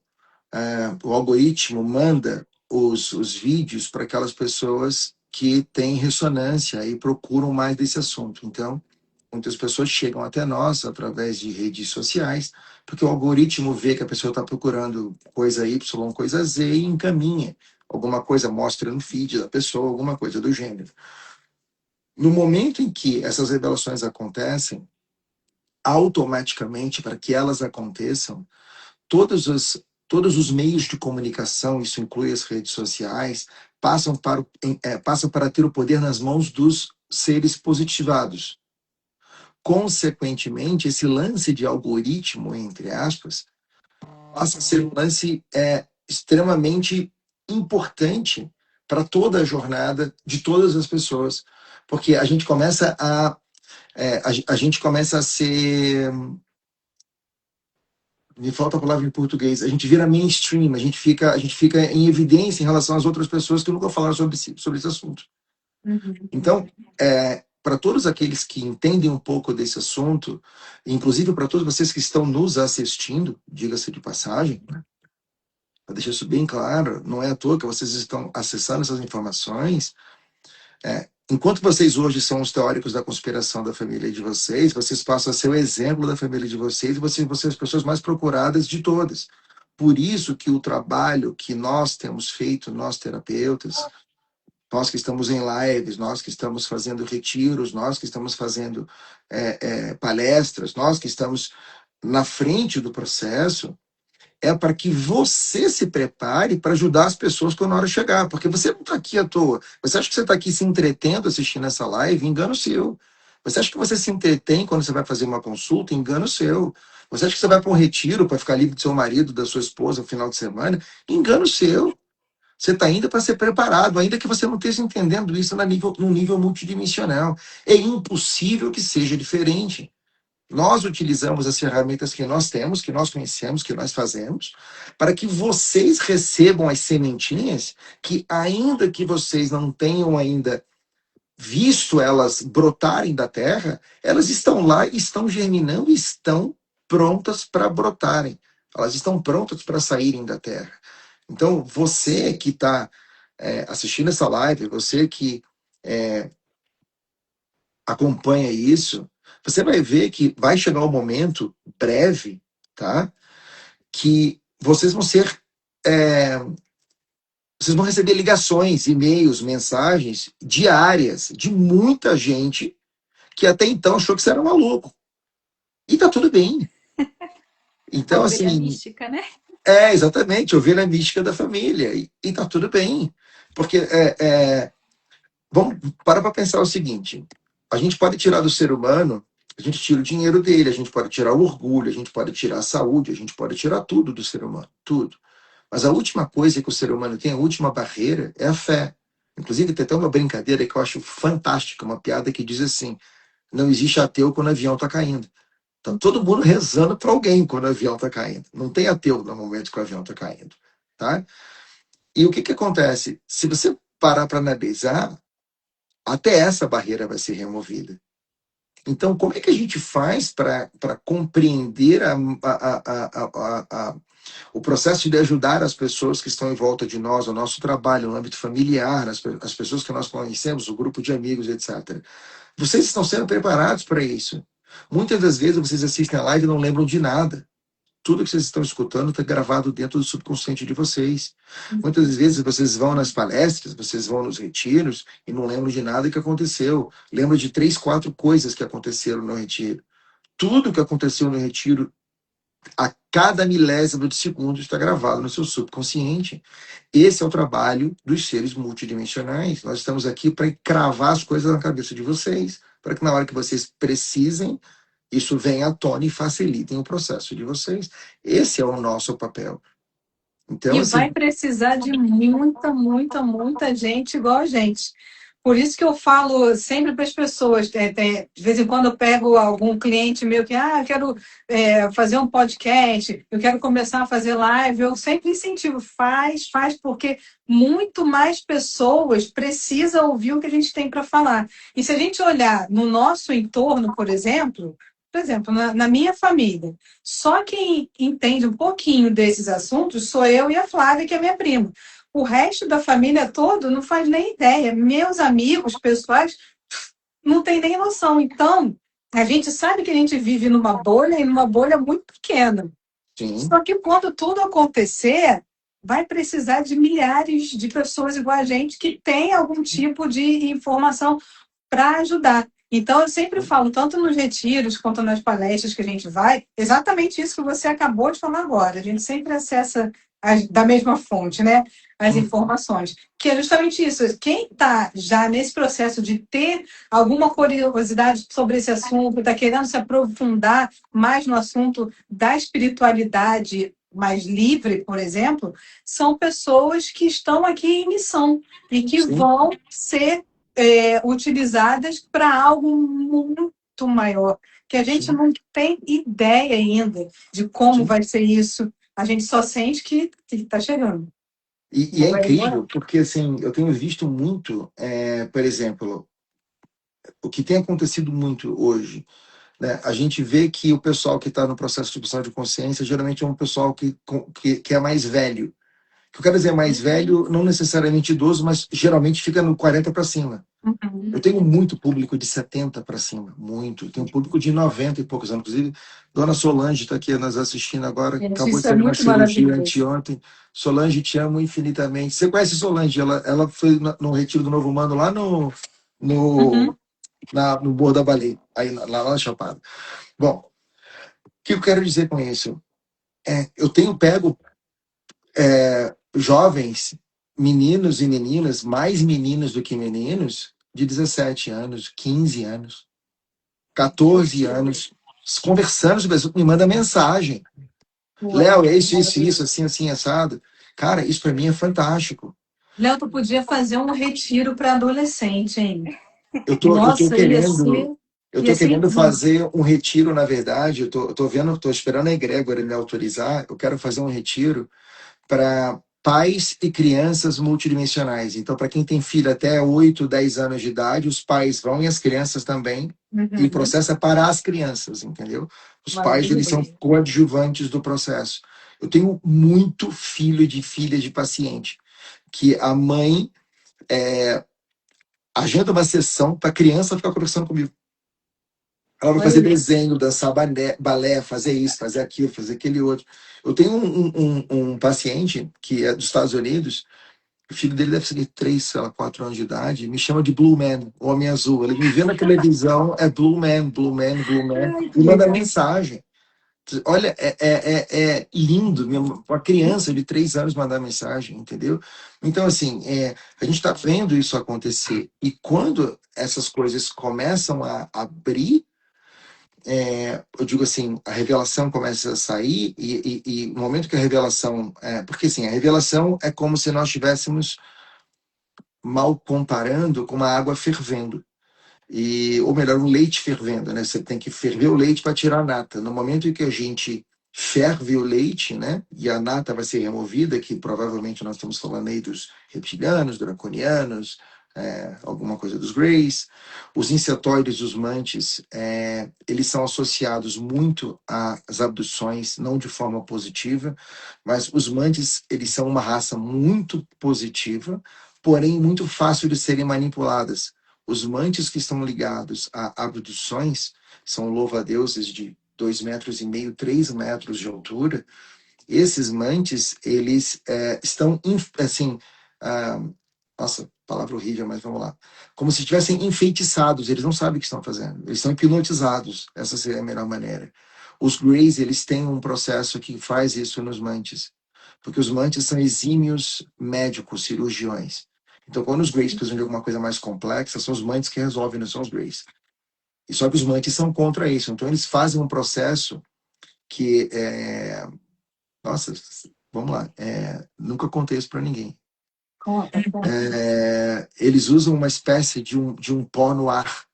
o algoritmo manda os vídeos para aquelas pessoas que têm ressonância e procuram mais desse assunto. Então, muitas pessoas chegam até nós através de redes sociais, porque o algoritmo vê que a pessoa está procurando coisa Y, coisa Z e encaminha. Alguma coisa mostra no feed da pessoa, alguma coisa do gênero. No momento em que essas revelações acontecem, automaticamente, para que elas aconteçam, todos os meios de comunicação, isso inclui as redes sociais, passam para ter o poder nas mãos dos seres positivados. Consequentemente, esse lance de algoritmo, entre aspas, passa a ser um lance extremamente importante para toda a jornada de todas as pessoas, porque a gente começa a gente começa a ser, me falta a palavra em português, a gente vira mainstream, a gente fica em evidência em relação às outras pessoas que nunca falaram sobre esse assunto. Então, para todos aqueles que entendem um pouco desse assunto, inclusive para todos vocês que estão nos assistindo, diga-se de passagem, né? Para deixar isso bem claro, não é à toa que vocês estão acessando essas informações. Enquanto vocês hoje são os teóricos da conspiração da família de vocês passam a ser o exemplo da família de vocês e vocês vão ser as pessoas mais procuradas de todas. Por isso que o trabalho que nós temos feito, nós terapeutas, nós que estamos em lives, nós que estamos fazendo retiros, nós que estamos fazendo palestras, nós que estamos na frente do processo, é para que você se prepare para ajudar as pessoas quando a hora chegar. Porque você não está aqui à toa. Você acha que você está aqui se entretendo assistindo essa live? Engano seu. Você acha que você se entretém quando você vai fazer uma consulta? Engano seu. Você acha que você vai para um retiro para ficar livre do seu marido, da sua esposa no final de semana? Engano seu. Você está indo para ser preparado, ainda que você não esteja entendendo isso no nível multidimensional. É impossível que seja diferente. Nós utilizamos as ferramentas que nós temos, que nós conhecemos, que nós fazemos, para que vocês recebam as sementinhas que, ainda que vocês não tenham ainda visto elas brotarem da terra, elas estão lá, estão germinando, estão prontas para brotarem. Elas estão prontas para saírem da terra. Então, você que está assistindo essa live, você que acompanha isso, você vai ver que vai chegar um momento breve, tá? Que vocês vão ser. Vocês vão receber ligações, e-mails, mensagens diárias de muita gente que até então achou que você era maluco. E tá tudo bem. Então, a ovelha assim. mística, né? Exatamente, ovelha mística da família. E tá tudo bem. Porque vamos parar para pensar o seguinte: a gente pode tirar do ser humano, a gente tira o dinheiro dele, a gente pode tirar o orgulho, a gente pode tirar a saúde, a gente pode tirar tudo do ser humano, tudo. Mas a última coisa que o ser humano tem, a última barreira, é a fé. Inclusive, tem até uma brincadeira que eu acho fantástica, uma piada que diz assim: não existe ateu quando o avião está caindo. Então, todo mundo rezando para alguém quando o avião está caindo. Não tem ateu no momento que o avião está caindo. Tá? E o que acontece? Se você parar para analisar, até essa barreira vai ser removida. Então, como é que a gente faz para compreender o processo de ajudar as pessoas que estão em volta de nós, o nosso trabalho, no âmbito familiar, as pessoas que nós conhecemos, o grupo de amigos, etc. Vocês estão sendo preparados para isso. Muitas das vezes vocês assistem a live e não lembram de nada. Tudo que vocês estão escutando está gravado dentro do subconsciente de vocês. Muitas vezes vocês vão nas palestras, vocês vão nos retiros e não lembram de nada que aconteceu. Lembram de 3, 4 coisas que aconteceram no retiro. Tudo que aconteceu no retiro, a cada milésimo de segundo, está gravado no seu subconsciente. Esse é o trabalho dos seres multidimensionais. Nós estamos aqui para cravar as coisas na cabeça de vocês, para que na hora que vocês precisem, isso venha à tona e facilitem o processo de vocês. Esse é o nosso papel. Então, e assim, vai precisar de muita gente igual a gente. Por isso que eu falo sempre para as pessoas, de vez em quando eu pego algum cliente meu que, eu quero fazer um podcast, eu quero começar a fazer live, eu sempre incentivo, faz, porque muito mais pessoas precisam ouvir o que a gente tem para falar. E se a gente olhar no nosso entorno, por exemplo, na minha família, só quem entende um pouquinho desses assuntos sou eu e a Flávia, que é minha prima. O resto da família todo não faz nem ideia. Meus amigos pessoais não tem nem noção. Então, a gente sabe que a gente vive numa bolha e numa bolha muito pequena. sim. Só que quando tudo acontecer, vai precisar de milhares de pessoas igual a gente que tem algum tipo de informação para ajudar. Então, eu sempre falo, tanto nos retiros quanto nas palestras que a gente vai, exatamente isso que você acabou de falar agora. A gente sempre acessa da mesma fonte, né? As informações. Que é justamente isso. Quem está já nesse processo de ter alguma curiosidade sobre esse assunto, está querendo se aprofundar mais no assunto da espiritualidade mais livre, por exemplo, são pessoas que estão aqui em missão e que Sim. vão ser utilizadas para algo muito maior, que a gente Sim. não tem ideia ainda de como Sim. vai ser isso. A gente só sente que está chegando. E é incrível, porque assim, eu tenho visto muito, por exemplo, o que tem acontecido muito hoje, né? A gente vê que o pessoal que está no processo de objeção de consciência geralmente é um pessoal que é mais velho. O que eu quero dizer mais velho, não necessariamente idoso, mas geralmente fica no 40 para cima. Uhum. Eu tenho muito público de 70 para cima, muito. Eu tenho um público de 90 e poucos anos. Inclusive, Dona Solange está aqui nos assistindo agora, acabou de Isso é sair de uma muito cirurgia maravilhoso. anteontem. Solange, te amo infinitamente. Você conhece Solange? Ela foi no Retiro do Novo Humano lá no Morro da Baleia, aí lá na Chapada. Bom, o que eu quero dizer com isso? Eu tenho pego jovens, meninos e meninas, mais meninos do que meninos, de 17 anos, 15 anos, 14 anos, conversando sobre isso, me manda mensagem. Léo, é isso, assim, assim, assado. Cara, isso para mim é fantástico. Léo, tu podia fazer um retiro para adolescente, hein? Eu tô querendo. Eu ia tô ser querendo incrível. fazer um retiro, na verdade. Eu tô vendo, tô esperando a egrégora me autorizar. Eu quero fazer um retiro para pais e crianças multidimensionais. Então, para quem tem filho até 8, 10 anos de idade, os pais vão e as crianças também. E o processo é para as crianças, entendeu? Os pais, eles são coadjuvantes do processo. Eu tenho muito filho de filha de paciente, que a mãe agenda uma sessão para a criança ficar conversando comigo. Ela vai fazer desenho, dançar balé, fazer isso, fazer aquilo, fazer aquele outro. Eu tenho um paciente que é dos Estados Unidos. O filho dele deve ser de 3, sei lá, 4 anos de idade, me chama de Blue Man, Homem Azul. Ele me vê na televisão, é Blue Man, Blue Man, Blue Man, e manda mensagem. Olha, é lindo mesmo, uma criança de 3 anos mandar mensagem, entendeu? Então, assim, a gente está vendo isso acontecer. E quando essas coisas começam a abrir, eu digo assim, a revelação começa a sair, e no momento que a revelação. Porque, assim, a revelação é como se nós tivéssemos mal comparando com uma água fervendo. Ou melhor, um leite fervendo, né? Você tem que ferver o leite para tirar a nata. No momento em que a gente ferve o leite, né? E a nata vai ser removida, que provavelmente nós estamos falando aí dos reptilianos, draconianos, alguma coisa dos Greys. Os insetoides, os mantis, eles são associados muito às abduções, não de forma positiva, mas os mantis, eles são uma raça muito positiva, porém muito fácil de serem manipuladas. Os mantis que estão ligados a abduções são louva-deuses de 2,5 metros, 3 metros de altura. Esses mantis, eles estão, assim, nossa, palavra horrível, mas vamos lá. Como se estivessem enfeitiçados, eles não sabem o que estão fazendo. Eles estão hipnotizados, essa seria a melhor maneira. Os Greys, eles têm um processo que faz isso nos mantis, porque os mantis são exímios médicos, cirurgiões. Então, quando os Greys precisam de alguma coisa mais complexa, são os mantis que resolvem, não são os Greys. E só que os mantis são contra isso. Então, eles fazem um processo que nossa, vamos lá. Nunca contei isso para ninguém. Eles usam uma espécie de um pó no ar.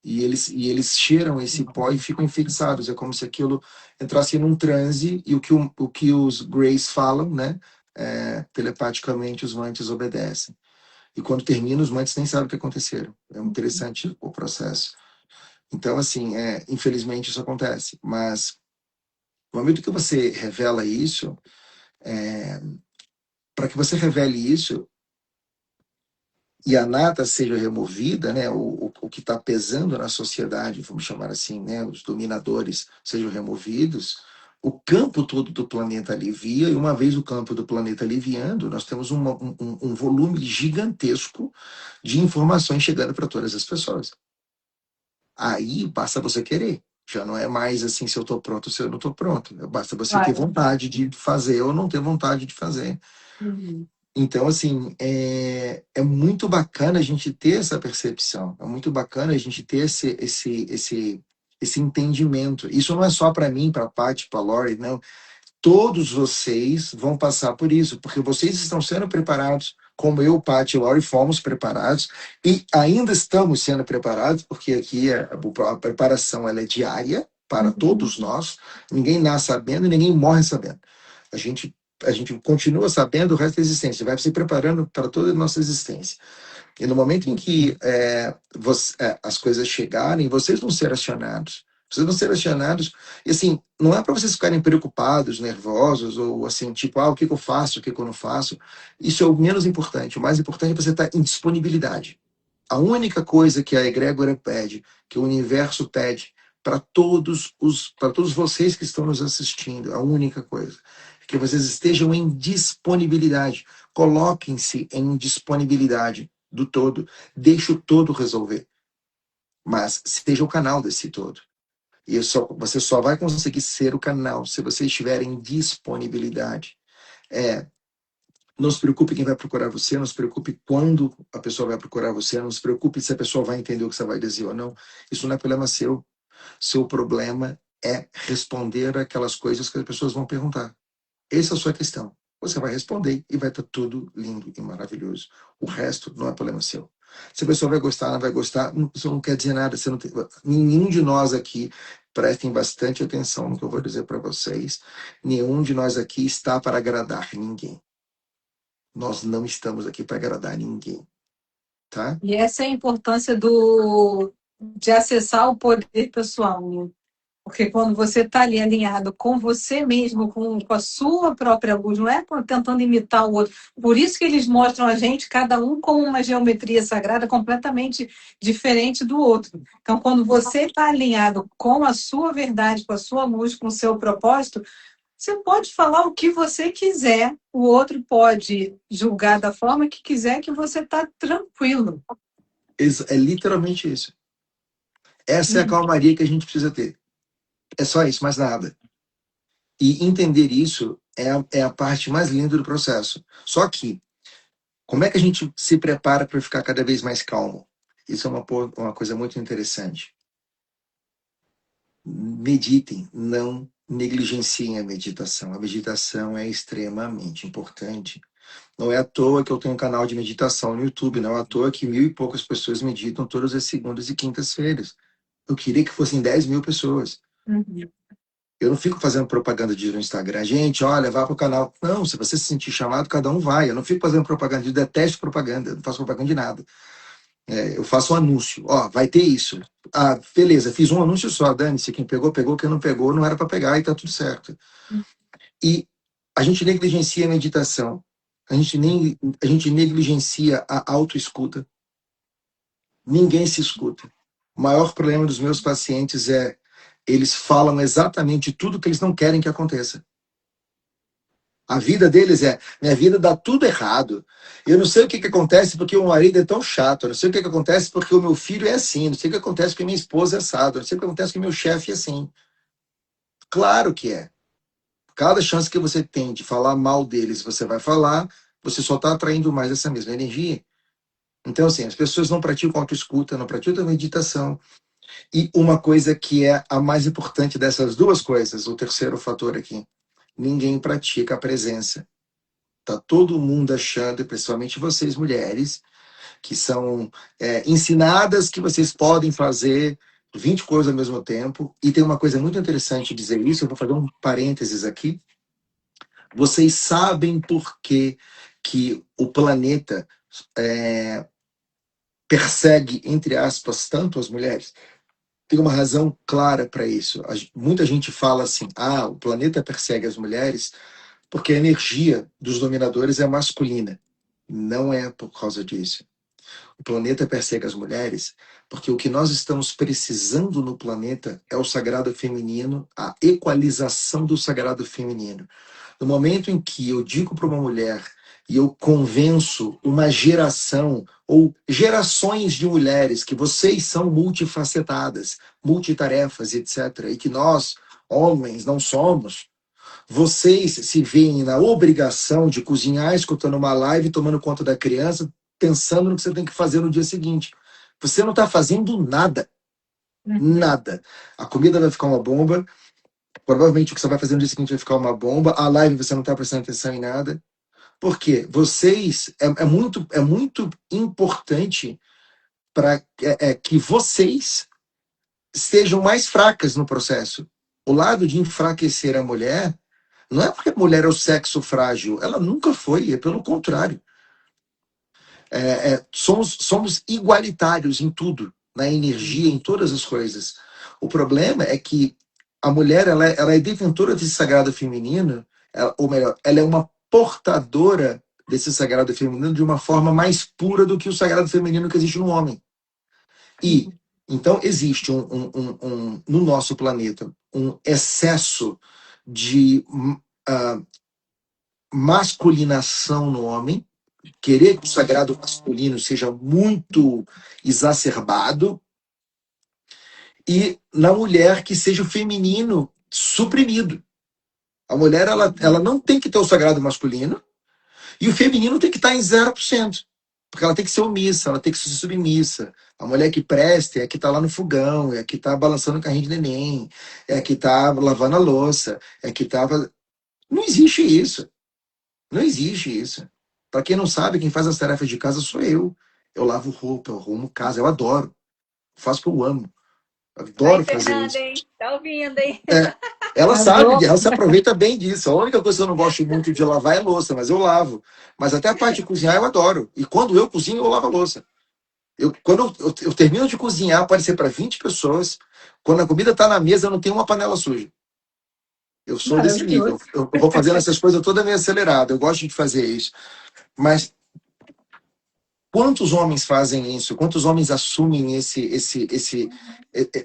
E eles cheiram esse pó e ficam enfeitiçados. É como se aquilo entrasse num transe, e o que os Greys falam, né? Telepaticamente, os mantis obedecem. E quando termina, os mantis nem sabem o que aconteceram. É interessante o processo. Então, assim, infelizmente isso acontece. Mas no momento que você revela isso, para que você revele isso e a nata seja removida, né, o que está pesando na sociedade, vamos chamar assim, né, os dominadores sejam removidos, o campo todo do planeta alivia, e uma vez o campo do planeta aliviando, nós temos um volume gigantesco de informações chegando para todas as pessoas. Aí basta você querer. Já não é mais assim se eu estou pronto ou se eu não estou pronto. Basta você ter Claro. vontade de fazer ou não ter vontade de fazer. Uhum. Então, assim, é muito bacana a gente ter essa percepção. É muito bacana a gente ter esse entendimento. Isso não é só para mim, para a Paty, para a Lori, não. Todos vocês vão passar por isso, porque vocês estão sendo preparados, como eu, Paty e Lori fomos preparados, e ainda estamos sendo preparados, porque aqui a preparação ela é diária para todos nós. Ninguém nasce sabendo e ninguém morre sabendo. A gente, a gente continua sabendo o resto da existência, vai se preparando para toda a nossa existência. E no momento em que as coisas chegarem, vocês vão ser acionados. Vocês vão ser acionados. E assim, não é para vocês ficarem preocupados, nervosos, ou assim, tipo, o que eu faço, o que eu não faço. Isso é o menos importante. O mais importante é você estar em disponibilidade. A única coisa que a egrégora pede, que o universo pede para todos vocês que estão nos assistindo, a única coisa é que vocês estejam em disponibilidade. Coloquem-se em disponibilidade do todo. Deixe o todo resolver. Mas seja o canal desse todo. E você só vai conseguir ser o canal se você estiver em disponibilidade. Não se preocupe quem vai procurar você, não se preocupe quando a pessoa vai procurar você, não se preocupe se a pessoa vai entender o que você vai dizer ou não. Isso não é problema seu. Seu problema é responder aquelas coisas que as pessoas vão perguntar. Essa é a sua questão. Você vai responder e vai estar tudo lindo e maravilhoso. O resto não é problema seu. Se a pessoa vai gostar, não vai gostar, isso não quer dizer nada. Você não tem... Nenhum de nós aqui, prestem bastante atenção no que eu vou dizer para vocês, nenhum de nós aqui está para agradar ninguém. Nós não estamos aqui para agradar ninguém, tá? E essa é a importância de acessar o poder pessoal, né? Porque quando você está ali alinhado com você mesmo, com a sua própria luz, não é tentando imitar o outro. Por isso que eles mostram a gente, cada um com uma geometria sagrada completamente diferente do outro. Então, quando você está alinhado com a sua verdade, com a sua luz, com o seu propósito, você pode falar o que você quiser, o outro pode julgar da forma que quiser, que você está tranquilo. É literalmente isso. Essa é a calmaria que a gente precisa ter. É só isso, mais nada. E entender isso é a parte mais linda do processo. Só que, como é que a gente se prepara para ficar cada vez mais calmo? Isso é uma coisa muito interessante. Meditem, não negligenciem a meditação. A meditação é extremamente importante. Não é à toa que eu tenho um canal de meditação no YouTube, não é à toa que 1.000 e poucas pessoas meditam todas as segundas e quintas-feiras. Eu queria que fossem 10.000 pessoas. Uhum. Eu não fico fazendo propaganda disso no Instagram. Gente, olha, vá pro canal. Não, se você se sentir chamado, cada um vai. Eu não fico fazendo propaganda. Eu detesto propaganda. Eu não faço propaganda de nada. Eu faço um anúncio. Ó, vai ter isso. Ah, beleza, fiz um anúncio só. Dane-se. Quem pegou, pegou. Quem não pegou, não era para pegar e tá tudo certo. E a gente negligencia a meditação. A gente negligencia a autoescuta. Ninguém se escuta. O maior problema dos meus pacientes é eles falam exatamente tudo que eles não querem que aconteça. A vida deles minha vida dá tudo errado. Eu não sei o que acontece porque o marido é tão chato. Eu não sei o que acontece porque o meu filho é assim. Eu não sei o que acontece porque minha esposa é assado. Eu não sei o que acontece porque meu chefe é assim. Claro que é. Cada chance que você tem de falar mal deles, você vai falar, você só está atraindo mais essa mesma energia. Então, assim, as pessoas não praticam autoescuta, não praticam meditação. E uma coisa que é a mais importante dessas duas coisas, o terceiro fator aqui, ninguém pratica a presença. Tá todo mundo achando, principalmente vocês mulheres, que são ensinadas que vocês podem fazer 20 coisas ao mesmo tempo. E tem uma coisa muito interessante dizer isso, eu vou fazer um parênteses aqui. Vocês sabem por que o planeta persegue, entre aspas, tanto as mulheres? Tem uma razão clara para isso. Muita gente fala assim, o planeta persegue as mulheres porque a energia dos dominadores é masculina. Não é por causa disso. O planeta persegue as mulheres porque o que nós estamos precisando no planeta é o sagrado feminino, a equalização do sagrado feminino. No momento em que eu digo para uma mulher e eu convenço uma geração ou gerações de mulheres que vocês são multifacetadas, multitarefas, etc., e que nós, homens, não somos, vocês se veem na obrigação de cozinhar, escutando uma live, tomando conta da criança, pensando no que você tem que fazer no dia seguinte. Você não está fazendo nada. Nada. A comida vai ficar uma bomba. Provavelmente o que você vai fazer no dia seguinte vai ficar uma bomba. A live você não está prestando atenção em nada. Por quê? Vocês. É muito importante para que vocês estejam mais fracas no processo. O lado de enfraquecer a mulher não é porque a mulher é o sexo frágil. Ela nunca foi, é pelo contrário. Somos igualitários em tudo, na energia, em todas as coisas. O problema é que a mulher ela é detentora desse sagrado feminino, ou melhor, ela é uma portadora desse sagrado feminino de uma forma mais pura do que o sagrado feminino que existe no homem. E então existe no nosso planeta um excesso de masculinação no homem, querer que o sagrado masculino seja muito exacerbado, e na mulher que seja o feminino suprimido. A mulher ela não tem que ter o sagrado masculino, e o feminino tem que estar em 0%. Porque ela tem que ser omissa, ela tem que ser submissa. A mulher que presta é a que está lá no fogão, é a que está balançando o carrinho de neném, é a que está lavando a louça, é a que estava. Não existe isso. Não existe isso. Para quem não sabe, quem faz as tarefas de casa sou eu. Eu lavo roupa, eu arrumo casa, eu adoro. Faço o que eu amo. Eu adoro fazer Fernanda, isso. hein? Tá ouvindo, hein? Ela sabe, ela se aproveita bem disso. A única coisa que eu não gosto muito de lavar é louça, mas eu lavo. Mas até a parte de cozinhar eu adoro. E quando eu cozinho, eu lavo a louça. Quando eu termino de cozinhar, pode ser para 20 pessoas. Quando a comida está na mesa, eu não tenho uma panela suja. Eu sou desse nível. Eu vou fazendo essas coisas toda meio acelerada. Eu gosto de fazer isso. Mas quantos homens fazem isso? Quantos homens assumem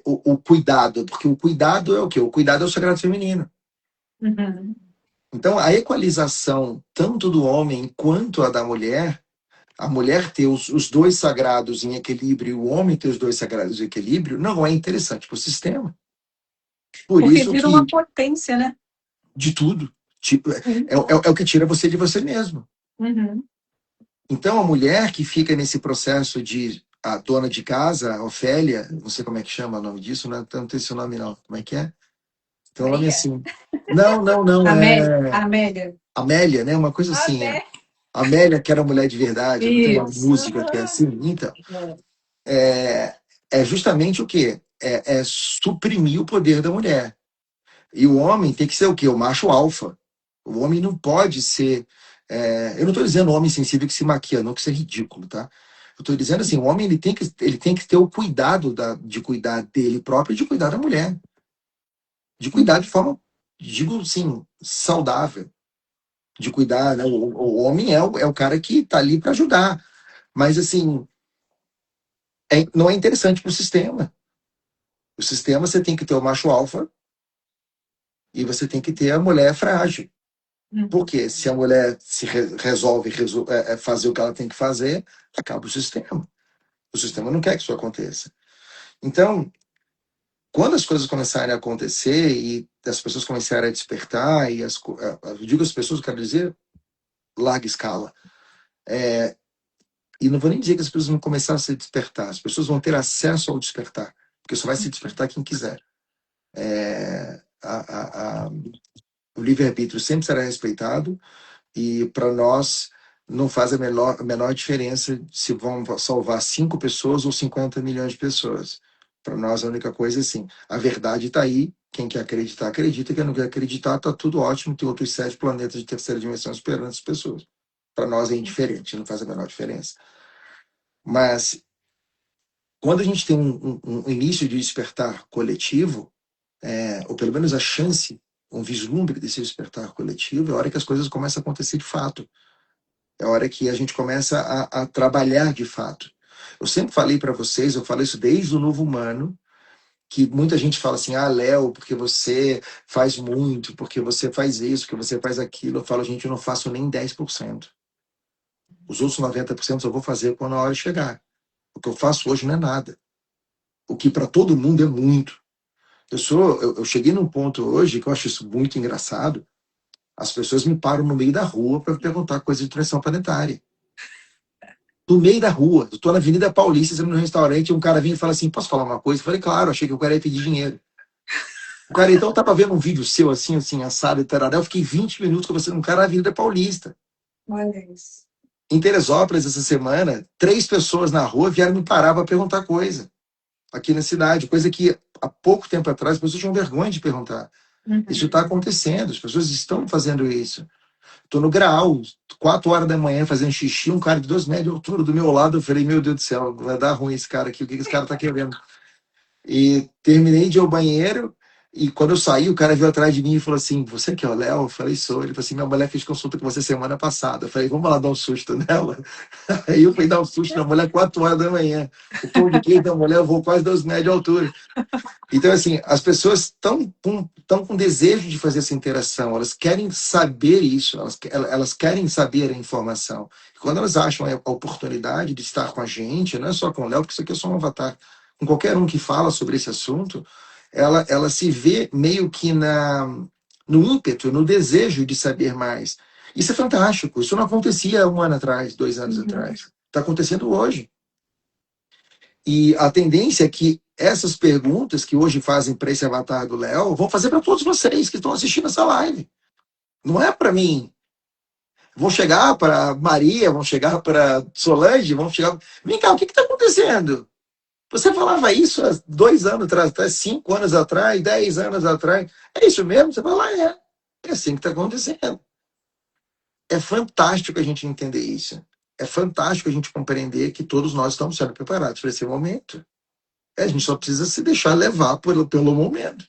o cuidado? Porque o cuidado é o quê? O cuidado é o sagrado feminino. Uhum. Então, a equalização, tanto do homem quanto a da mulher, a mulher ter os dois sagrados em equilíbrio e o homem ter os dois sagrados em equilíbrio, não é interessante para o sistema. Por Porque isso vira que, uma potência, né? de tudo, é o que tira você de você mesmo. Uhum. Então, a mulher que fica nesse processo de a dona de casa, a Ofélia, não sei como é que chama o nome disso, não tem esse nome não. Como é que é? Então, o nome é assim. Não, Amélia. Amélia, né? Uma coisa assim. Amélia, que era mulher de verdade, não tem uma música que é assim. Então, é justamente o quê? É suprimir o poder da mulher. E o homem tem que ser o quê? O macho alfa. O homem não pode ser. Eu não estou dizendo homem sensível que se maquia, não, que isso é ridículo, tá? Eu estou dizendo assim, o homem ele tem que ter o cuidado de cuidar dele próprio e de cuidar da mulher. De cuidar de forma, digo assim, saudável. De cuidar, né? O homem é o cara que está ali para ajudar. Mas, assim, não é interessante para o sistema. O sistema você tem que ter o macho alfa e você tem que ter a mulher frágil. Porque se a mulher resolve fazer o que ela tem que fazer, acaba o sistema. O sistema não quer que isso aconteça. Então, quando as coisas começarem a acontecer e as pessoas começarem a despertar, eu digo as pessoas, quero dizer, larga escala. E não vou nem dizer que as pessoas vão começar a se despertar, as pessoas vão ter acesso ao despertar, porque só vai se despertar quem quiser. O livre-arbítrio sempre será respeitado, e para nós não faz a menor diferença se vão salvar 5 pessoas ou 50 milhões de pessoas. Para nós a única coisa é assim, a verdade está aí, quem quer acreditar, acredita, quem não quer acreditar, está tudo ótimo, tem outros 7 planetas de terceira dimensão esperando as pessoas. Para nós é indiferente, não faz a menor diferença. Mas quando a gente tem um início de despertar coletivo, ou pelo menos a chance, um vislumbre desse despertar coletivo, é a hora que as coisas começam a acontecer de fato. É a hora que a gente começa a trabalhar de fato. Eu sempre falei para vocês, eu falo isso desde o Novo Humano, que muita gente fala assim, Léo, porque você faz muito, porque você faz isso, porque você faz aquilo. Eu falo, gente, eu não faço nem 10%. Os outros 90% eu vou fazer quando a hora chegar. O que eu faço hoje não é nada. O que para todo mundo é muito. Eu cheguei num ponto hoje que eu acho isso muito engraçado. As pessoas me param no meio da rua para perguntar coisa de transição planetária. No meio da rua. Eu estou na Avenida Paulista, no restaurante, e um cara vem e fala assim, posso falar uma coisa? Eu falei, claro, achei que o cara ia pedir dinheiro. O cara, então, tava vendo um vídeo seu, assim, assado e tarará. Eu fiquei 20 minutos conversando com um cara na Avenida Paulista. Olha isso. Em Teresópolis, essa semana, 3 pessoas na rua vieram me parar para perguntar coisa. Aqui na cidade. Coisa que, há pouco tempo atrás, as pessoas tinham vergonha de perguntar. Isso está acontecendo. As pessoas estão fazendo isso. Estou no Graal, 4 horas da manhã, fazendo xixi, um cara de 2 metros de altura do meu lado. Eu falei, meu Deus do céu, vai dar ruim esse cara aqui. O que esse cara está querendo? E terminei de ir ao banheiro. E quando eu saí, o cara veio atrás de mim e falou assim, você que é o Léo? Eu falei, sou. Ele falou assim, minha mulher fez consulta com você semana passada. Eu falei, vamos lá dar um susto nela? Aí eu fui dar um susto na mulher 4 horas da manhã. O pão de queijo da mulher voou quase 2 metros de altura. Então, assim, as pessoas estão com desejo de fazer essa interação, elas querem saber isso, elas querem saber a informação. E quando elas acham a oportunidade de estar com a gente, não é só com o Léo, porque isso aqui é só um avatar, com qualquer um que fala sobre esse assunto, ela se vê meio que no ímpeto, no desejo de saber mais. Isso é fantástico, isso não acontecia 1 ano atrás, 2 anos atrás. Está acontecendo hoje. E a tendência é que essas perguntas que hoje fazem para esse avatar do Léo vão fazer para todos vocês que estão assistindo essa live. Não é para mim. Vão chegar para Maria, vão chegar para Solange, vão chegar. Vem cá, o que está acontecendo? Você falava isso há 2 anos atrás, 5 anos atrás, 10 anos atrás. É isso mesmo? Você fala, é. É assim que está acontecendo. É fantástico a gente entender isso. É fantástico a gente compreender que todos nós estamos sendo preparados para esse momento. A gente só precisa se deixar levar pelo momento.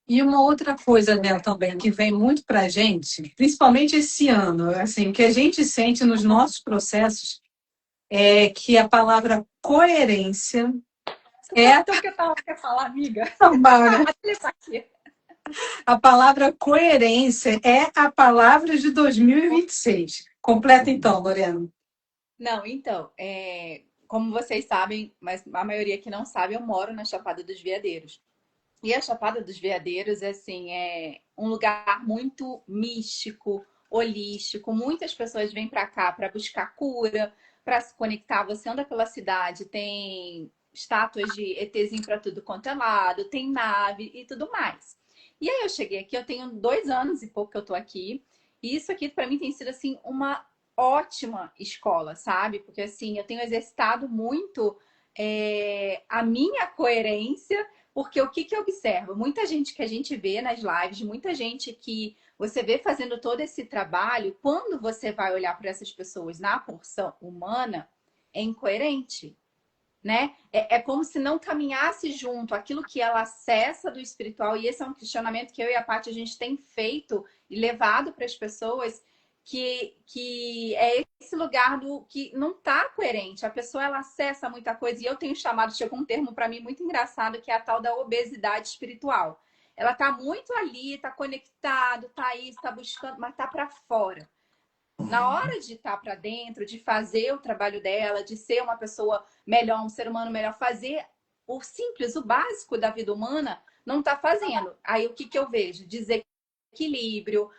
E uma outra coisa, né, também, que vem muito para a gente, principalmente esse ano, assim, que a gente sente nos nossos processos, é que a palavra coerência é Então, o que eu quer falar, amiga? a palavra coerência é a palavra de 2026. Completa então, Lorena. Não, então, como vocês sabem, mas a maioria que não sabe, eu moro na Chapada dos Veadeiros. E a Chapada dos Veadeiros, assim, é um lugar muito místico, holístico. Muitas pessoas vêm para cá para buscar cura, para se conectar. Você anda pela cidade, tem estátuas de ETzinho para tudo quanto é lado, tem nave e tudo mais. E aí eu cheguei aqui, eu tenho 2 anos e pouco que eu tô aqui. E isso aqui para mim tem sido assim uma ótima escola, sabe? Porque assim, eu tenho exercitado muito a minha coerência, porque o que eu observo? Muita gente que a gente vê nas lives, muita gente que você vê fazendo todo esse trabalho, quando você vai olhar para essas pessoas na porção humana, é incoerente, né? É como se não caminhasse junto aquilo que ela acessa do espiritual, e esse é um questionamento que eu e a Paty a gente tem feito e levado para as pessoas, que é esse lugar do que não está coerente. A pessoa ela acessa muita coisa, e eu tenho chamado, chegou um termo para mim muito engraçado, que é a tal da obesidade espiritual. Ela está muito ali, está conectado, está isso, está buscando, mas está para fora. Na hora de estar para dentro, de fazer o trabalho dela, de ser uma pessoa melhor, um ser humano melhor, fazer o simples, o básico da vida humana, não está fazendo. Aí o que eu vejo? Desequilíbrio,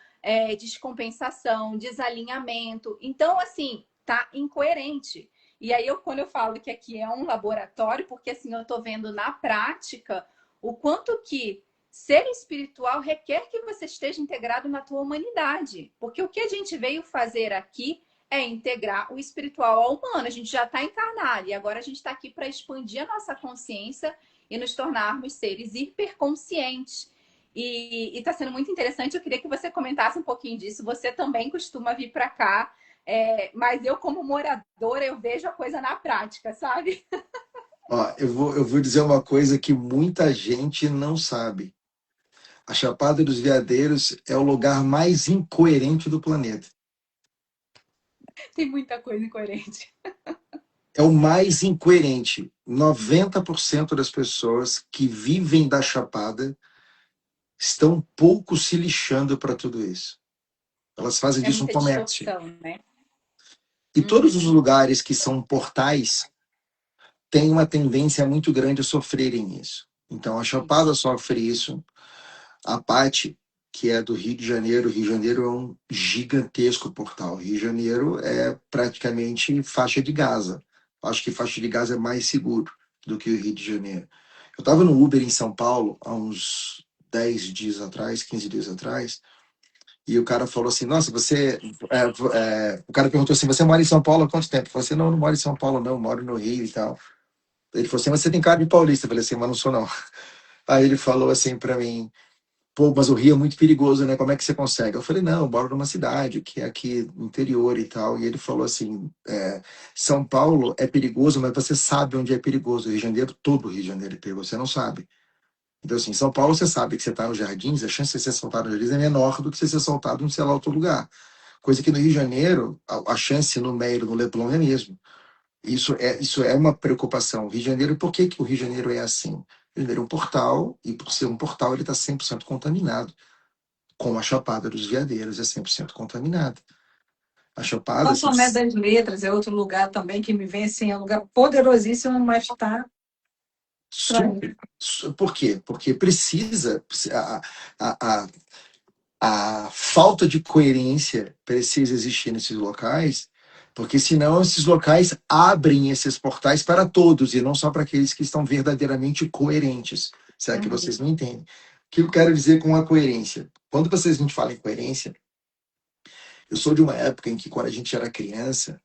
descompensação, desalinhamento. Então, assim, tá incoerente. E aí, quando eu falo que aqui é um laboratório, porque assim, eu tô vendo na prática o quanto que ser espiritual requer que você esteja integrado na tua humanidade. Porque o que a gente veio fazer aqui é integrar o espiritual ao humano. A gente já está encarnado e agora a gente está aqui para expandir a nossa consciência e nos tornarmos seres hiperconscientes. E está sendo muito interessante. Eu queria que você comentasse um pouquinho disso. Você também costuma vir para cá, mas eu, como moradora, eu vejo a coisa na prática, sabe? Ó, eu vou dizer uma coisa que muita gente não sabe. A Chapada dos Veadeiros é o lugar mais incoerente do planeta. Tem muita coisa incoerente. É o mais incoerente. 90% das pessoas que vivem da Chapada estão um pouco se lixando para tudo isso. Elas fazem disso um muita comércio. distorção, né? E todos os lugares que são portais têm uma tendência muito grande a sofrerem isso. Então, a Chapada sofre isso. A Pati, que é do Rio de Janeiro, o Rio de Janeiro é um gigantesco portal. O Rio de Janeiro é praticamente faixa de Gaza. Acho que faixa de Gaza é mais seguro do que o Rio de Janeiro. Eu estava no Uber em São Paulo há uns 10 dias atrás, 15 dias atrás, e o cara falou assim, nossa, você... o cara perguntou assim, você mora em São Paulo há quanto tempo? Eu falei assim, não, não moro em São Paulo não, eu moro no Rio e tal. Ele falou assim, mas você tem cara de paulista. Eu falei assim, mas não sou não. Aí ele falou assim para mim, pô, mas o Rio é muito perigoso, né? Como é que você consegue? Eu falei, não, eu moro numa cidade que é aqui no interior e tal. E ele falou assim, São Paulo é perigoso, mas você sabe onde é perigoso. O Rio de Janeiro, todo o Rio de Janeiro é perigoso, você não sabe. Então, assim, São Paulo, você sabe que você está nos jardins, a chance de você ser assaltado nos jardins é menor do que você ser assaltado em, sei lá, outro lugar. Coisa que no Rio de Janeiro, a chance no Meiro, no Leblon é mesmo. Isso é uma preocupação. O Rio de Janeiro, por que, que o Rio de Janeiro é assim? O Rio de Janeiro é um portal, e por ser um portal, ele está 100% contaminado. Como a Chapada dos Veadeiros é 100% contaminada. A Chapada, São assim, Tomé das Letras é outro lugar também que me vem assim, é um lugar poderosíssimo, mas está super. Por quê? Porque precisa. A, a, a falta de coerência precisa existir nesses locais, porque senão esses locais abrem esses portais para todos e não só para aqueles que estão verdadeiramente coerentes. Se é que vocês não entendem. O que eu quero dizer com a coerência? Quando a gente fala em coerência, eu sou de uma época em que, quando a gente era criança,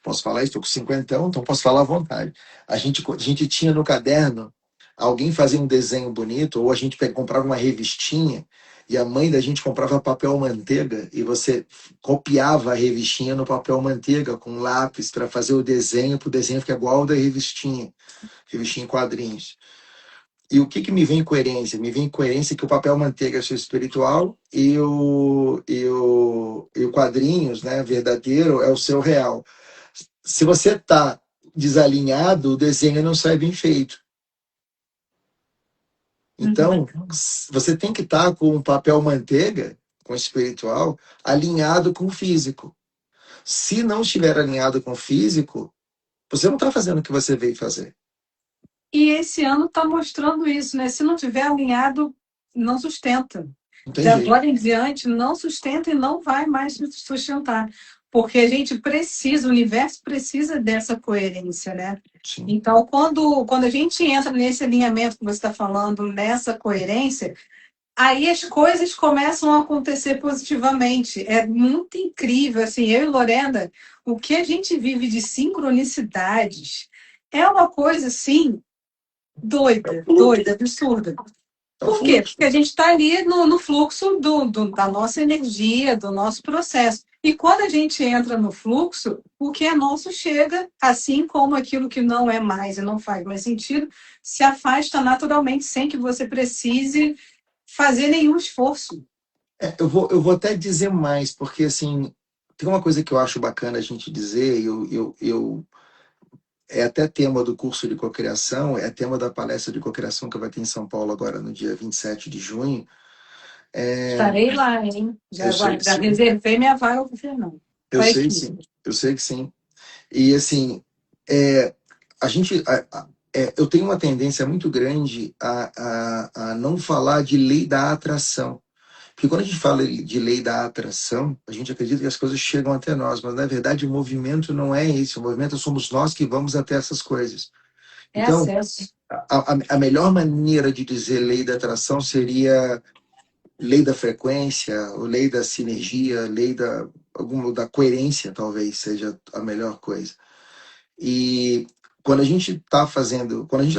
posso falar isso, estou com 50, então posso falar à vontade. A gente tinha no caderno, alguém fazia um desenho bonito, ou a gente comprava uma revistinha, e a mãe da gente comprava papel manteiga, e você copiava a revistinha no papel manteiga com lápis para fazer o desenho, para o desenho ficar igual ao da revistinha em quadrinhos. E o que, que me vem em coerência? Me vem em coerência que o papel manteiga é o seu espiritual e o quadrinhos, né, verdadeiro, é o seu real. Se você está desalinhado, o desenho não sai bem feito. Então, você tem que estar com o papel manteiga, com o espiritual, alinhado com o físico. Se não estiver alinhado com o físico, você não está fazendo o que você veio fazer. E esse ano está mostrando isso, né? Se não tiver alinhado, não sustenta. Não tem De jeito. agora em diante, não sustenta e não vai mais sustentar. Porque a gente precisa, o universo precisa dessa coerência, né? Sim. Então, quando a gente entra nesse alinhamento que você está falando, nessa coerência, aí as coisas começam a acontecer positivamente. É muito incrível, assim, eu e Lorena, o que a gente vive de sincronicidades é uma coisa, assim, doida, absurda. Por quê? Porque a gente está ali no fluxo da nossa energia, do nosso processo. E quando a gente entra no fluxo, o que é nosso chega, assim como aquilo que não é mais e não faz mais sentido, se afasta naturalmente, sem que você precise fazer nenhum esforço. Eu vou até dizer mais, porque assim, tem uma coisa que eu acho bacana a gente dizer, é até tema do curso de cocriação, é tema da palestra de cocriação que vai ter em São Paulo agora no dia 27 de junho. Estarei lá, hein? Já Sim. reservei minha vaga para o Fernando. Eu sei sim, eu sei que sim. E assim, a gente, eu tenho uma tendência muito grande a não falar de lei da atração. Porque quando a gente fala de lei da atração, a gente acredita que as coisas chegam até nós, mas na verdade o movimento não é esse. O movimento somos nós que vamos até essas coisas. Então, acesso. A melhor maneira de dizer lei da atração seria lei da frequência, ou lei da sinergia, lei da coerência, talvez seja a melhor coisa. E quando a gente está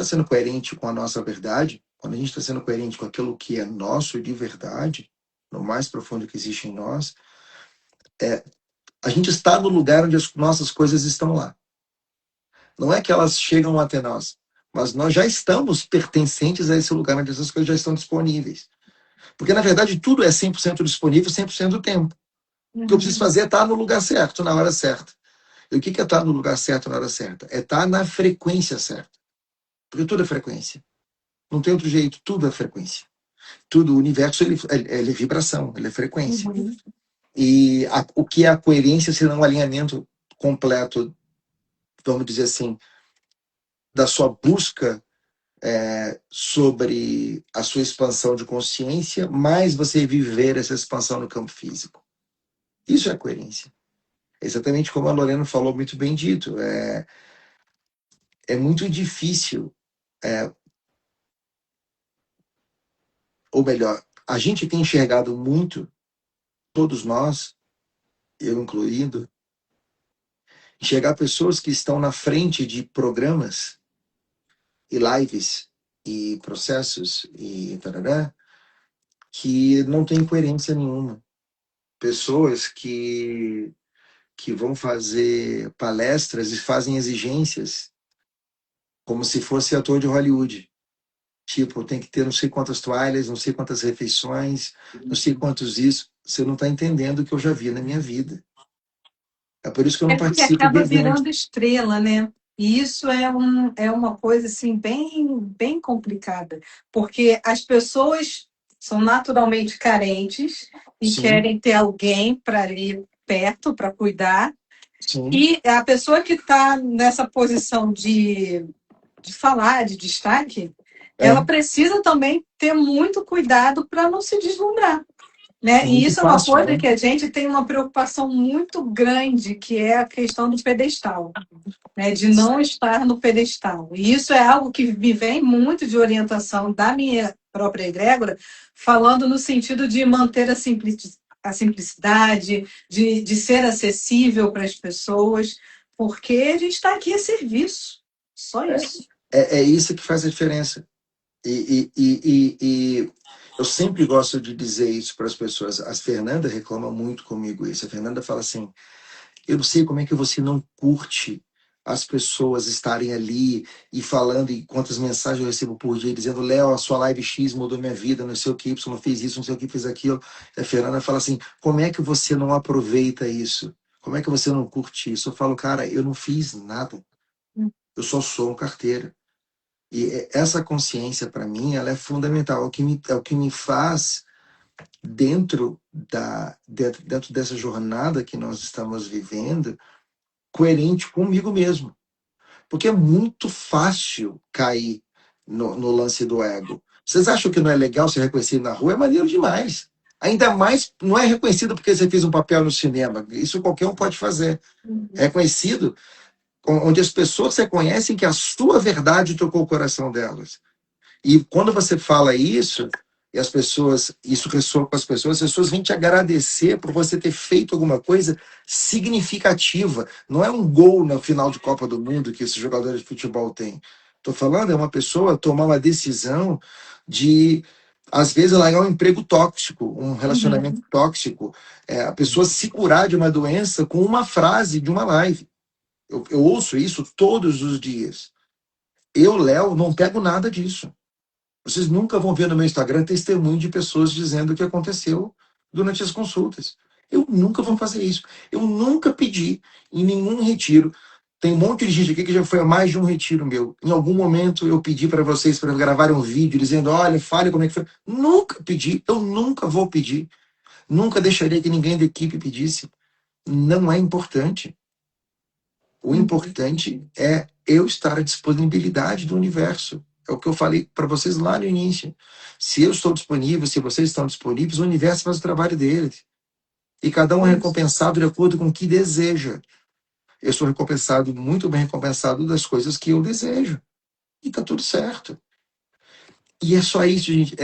sendo coerente com a nossa verdade, quando a gente está sendo coerente com aquilo que é nosso de verdade, no mais profundo que existe em nós, a gente está no lugar onde as nossas coisas estão lá. Não é que elas chegam até nós, mas nós já estamos pertencentes a esse lugar onde essas coisas já estão disponíveis. Porque, na verdade, tudo é 100% disponível 100% do tempo. O que eu preciso fazer é estar no lugar certo, na hora certa. E o que é estar no lugar certo, na hora certa? É estar na frequência certa. Porque tudo é frequência. Não tem outro jeito, tudo é frequência. Tudo, o universo, ele é vibração, ele é frequência. E o que é a coerência se não o alinhamento completo, vamos dizer assim, da sua busca sobre a sua expansão de consciência, mais você viver essa expansão no campo físico. Isso é coerência. Exatamente como a Lorena falou, muito bem dito. É muito difícil, ou melhor, a gente tem enxergado muito, todos nós, eu incluindo, enxergar pessoas que estão na frente de programas e lives e processos e tarará, que não tem coerência nenhuma. Pessoas que vão fazer palestras e fazem exigências como se fosse ator de Hollywood. Tipo, tem que ter não sei quantas toalhas, não sei quantas refeições, não sei quantos isso. Você não está entendendo o que eu já vi na minha vida. É por isso que eu não É porque participo de acaba eventos. virando estrela, né? E isso é uma coisa assim bem complicada, porque as pessoas são naturalmente carentes e Sim, querem ter alguém para ali perto para cuidar. sim. E a pessoa que está nessa posição de falar, de destaque, ela É, precisa também ter muito cuidado para não se deslumbrar. Né? é E muito isso é uma fácil, coisa né? que a gente tem uma preocupação muito grande, que é a questão do pedestal, né? De não estar no pedestal. E isso é algo que me vem muito de orientação da minha própria egrégora, falando no sentido de manter a simplicidade, de ser acessível para as pessoas, porque a gente está aqui a serviço. Só isso. É isso que faz a diferença. E eu sempre gosto de dizer isso para as pessoas. A Fernanda reclama muito comigo isso. A Fernanda fala assim: eu não sei como é que você não curte as pessoas estarem ali e falando, e quantas mensagens eu recebo por dia, dizendo: Léo, a sua live X mudou minha vida, não sei o que, Y fez isso, não sei o que, fez aquilo. E a Fernanda fala assim: como é que você não aproveita isso? Como é que você não curte isso? Eu falo: cara, eu não fiz nada. Eu só sou um carteiro. E essa consciência, para mim, ela é fundamental. É o que me faz, dentro dessa jornada que nós estamos vivendo, coerente comigo mesmo. Porque é muito fácil cair no lance do ego. Vocês acham que não é legal ser reconhecido na rua? É maneiro demais. Ainda mais, não é reconhecido porque você fez um papel no cinema. Isso qualquer um pode fazer. É reconhecido onde as pessoas reconhecem que a sua verdade tocou o coração delas. E quando você fala isso, e as pessoas, isso ressoa com as pessoas vêm te agradecer por você ter feito alguma coisa significativa. Não é um gol no final de Copa do Mundo que esses jogadores de futebol têm. Estou falando, é uma pessoa tomar uma decisão de, às vezes, largar um emprego tóxico, um relacionamento tóxico. A pessoa se curar de uma doença com uma frase de uma live. Eu ouço isso todos os dias. Eu, Léo, não pego nada disso. Vocês nunca vão ver no meu Instagram testemunho de pessoas dizendo o que aconteceu durante as consultas. Eu nunca vou fazer isso. Eu nunca pedi em nenhum retiro. Tem um monte de gente aqui que já foi a mais de um retiro meu. Em algum momento eu pedi para vocês para gravar um vídeo dizendo: olha, fale como é que foi. Nunca pedi. Eu nunca vou pedir. Nunca deixaria que ninguém da equipe pedisse. Não é importante. O importante é eu estar à disponibilidade do universo. É o que eu falei para vocês lá no início. Se eu estou disponível, se vocês estão disponíveis, o universo faz o trabalho dele. E cada um é recompensado de acordo com o que deseja. Eu sou recompensado, muito bem recompensado das coisas que eu desejo. E tá tudo certo. E é só isso, gente.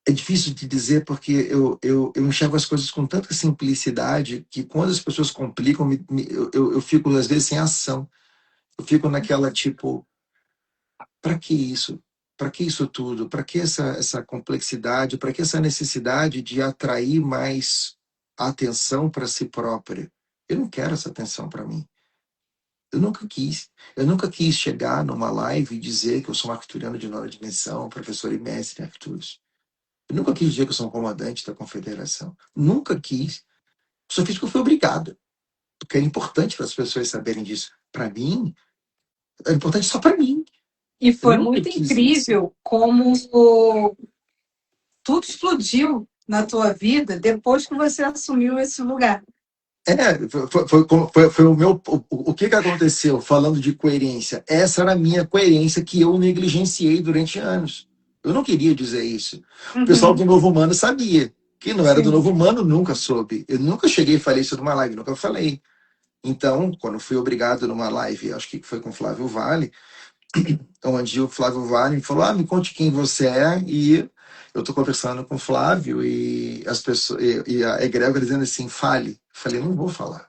É difícil de dizer porque eu enxergo as coisas com tanta simplicidade que quando as pessoas complicam, eu fico às vezes sem ação. Eu fico naquela tipo, para que isso? Para que isso tudo? Para que essa complexidade? Para que essa necessidade de atrair mais atenção para si própria? Eu não quero essa atenção para mim. Eu nunca quis. Eu nunca quis chegar numa live e dizer que eu sou um arcturiano de nova dimensão, professor e mestre em Arcturus. Eu nunca quis dizer que eu sou um comandante da confederação. Nunca quis. Só fiz porque eu fui obrigado. Porque é importante para as pessoas saberem disso. Para mim, é importante só para mim. E Eu foi nunca muito quis isso. incrível como tudo explodiu na tua vida depois que você assumiu esse lugar. Foi o meu. O que aconteceu falando de coerência? Essa era a minha coerência que eu negligenciei durante anos. Eu não queria dizer isso. O pessoal do Novo Humano sabia. Quem não era do Sim. Novo Humano nunca soube. Eu nunca cheguei e falei isso numa live, nunca falei. Então, quando fui obrigado numa live, acho que foi com o Flávio Vale, onde o Flávio Vale falou: me conte quem você é. E eu estou conversando com o Flávio e as pessoas e a egrégora dizendo assim: fale. Eu falei: não vou falar.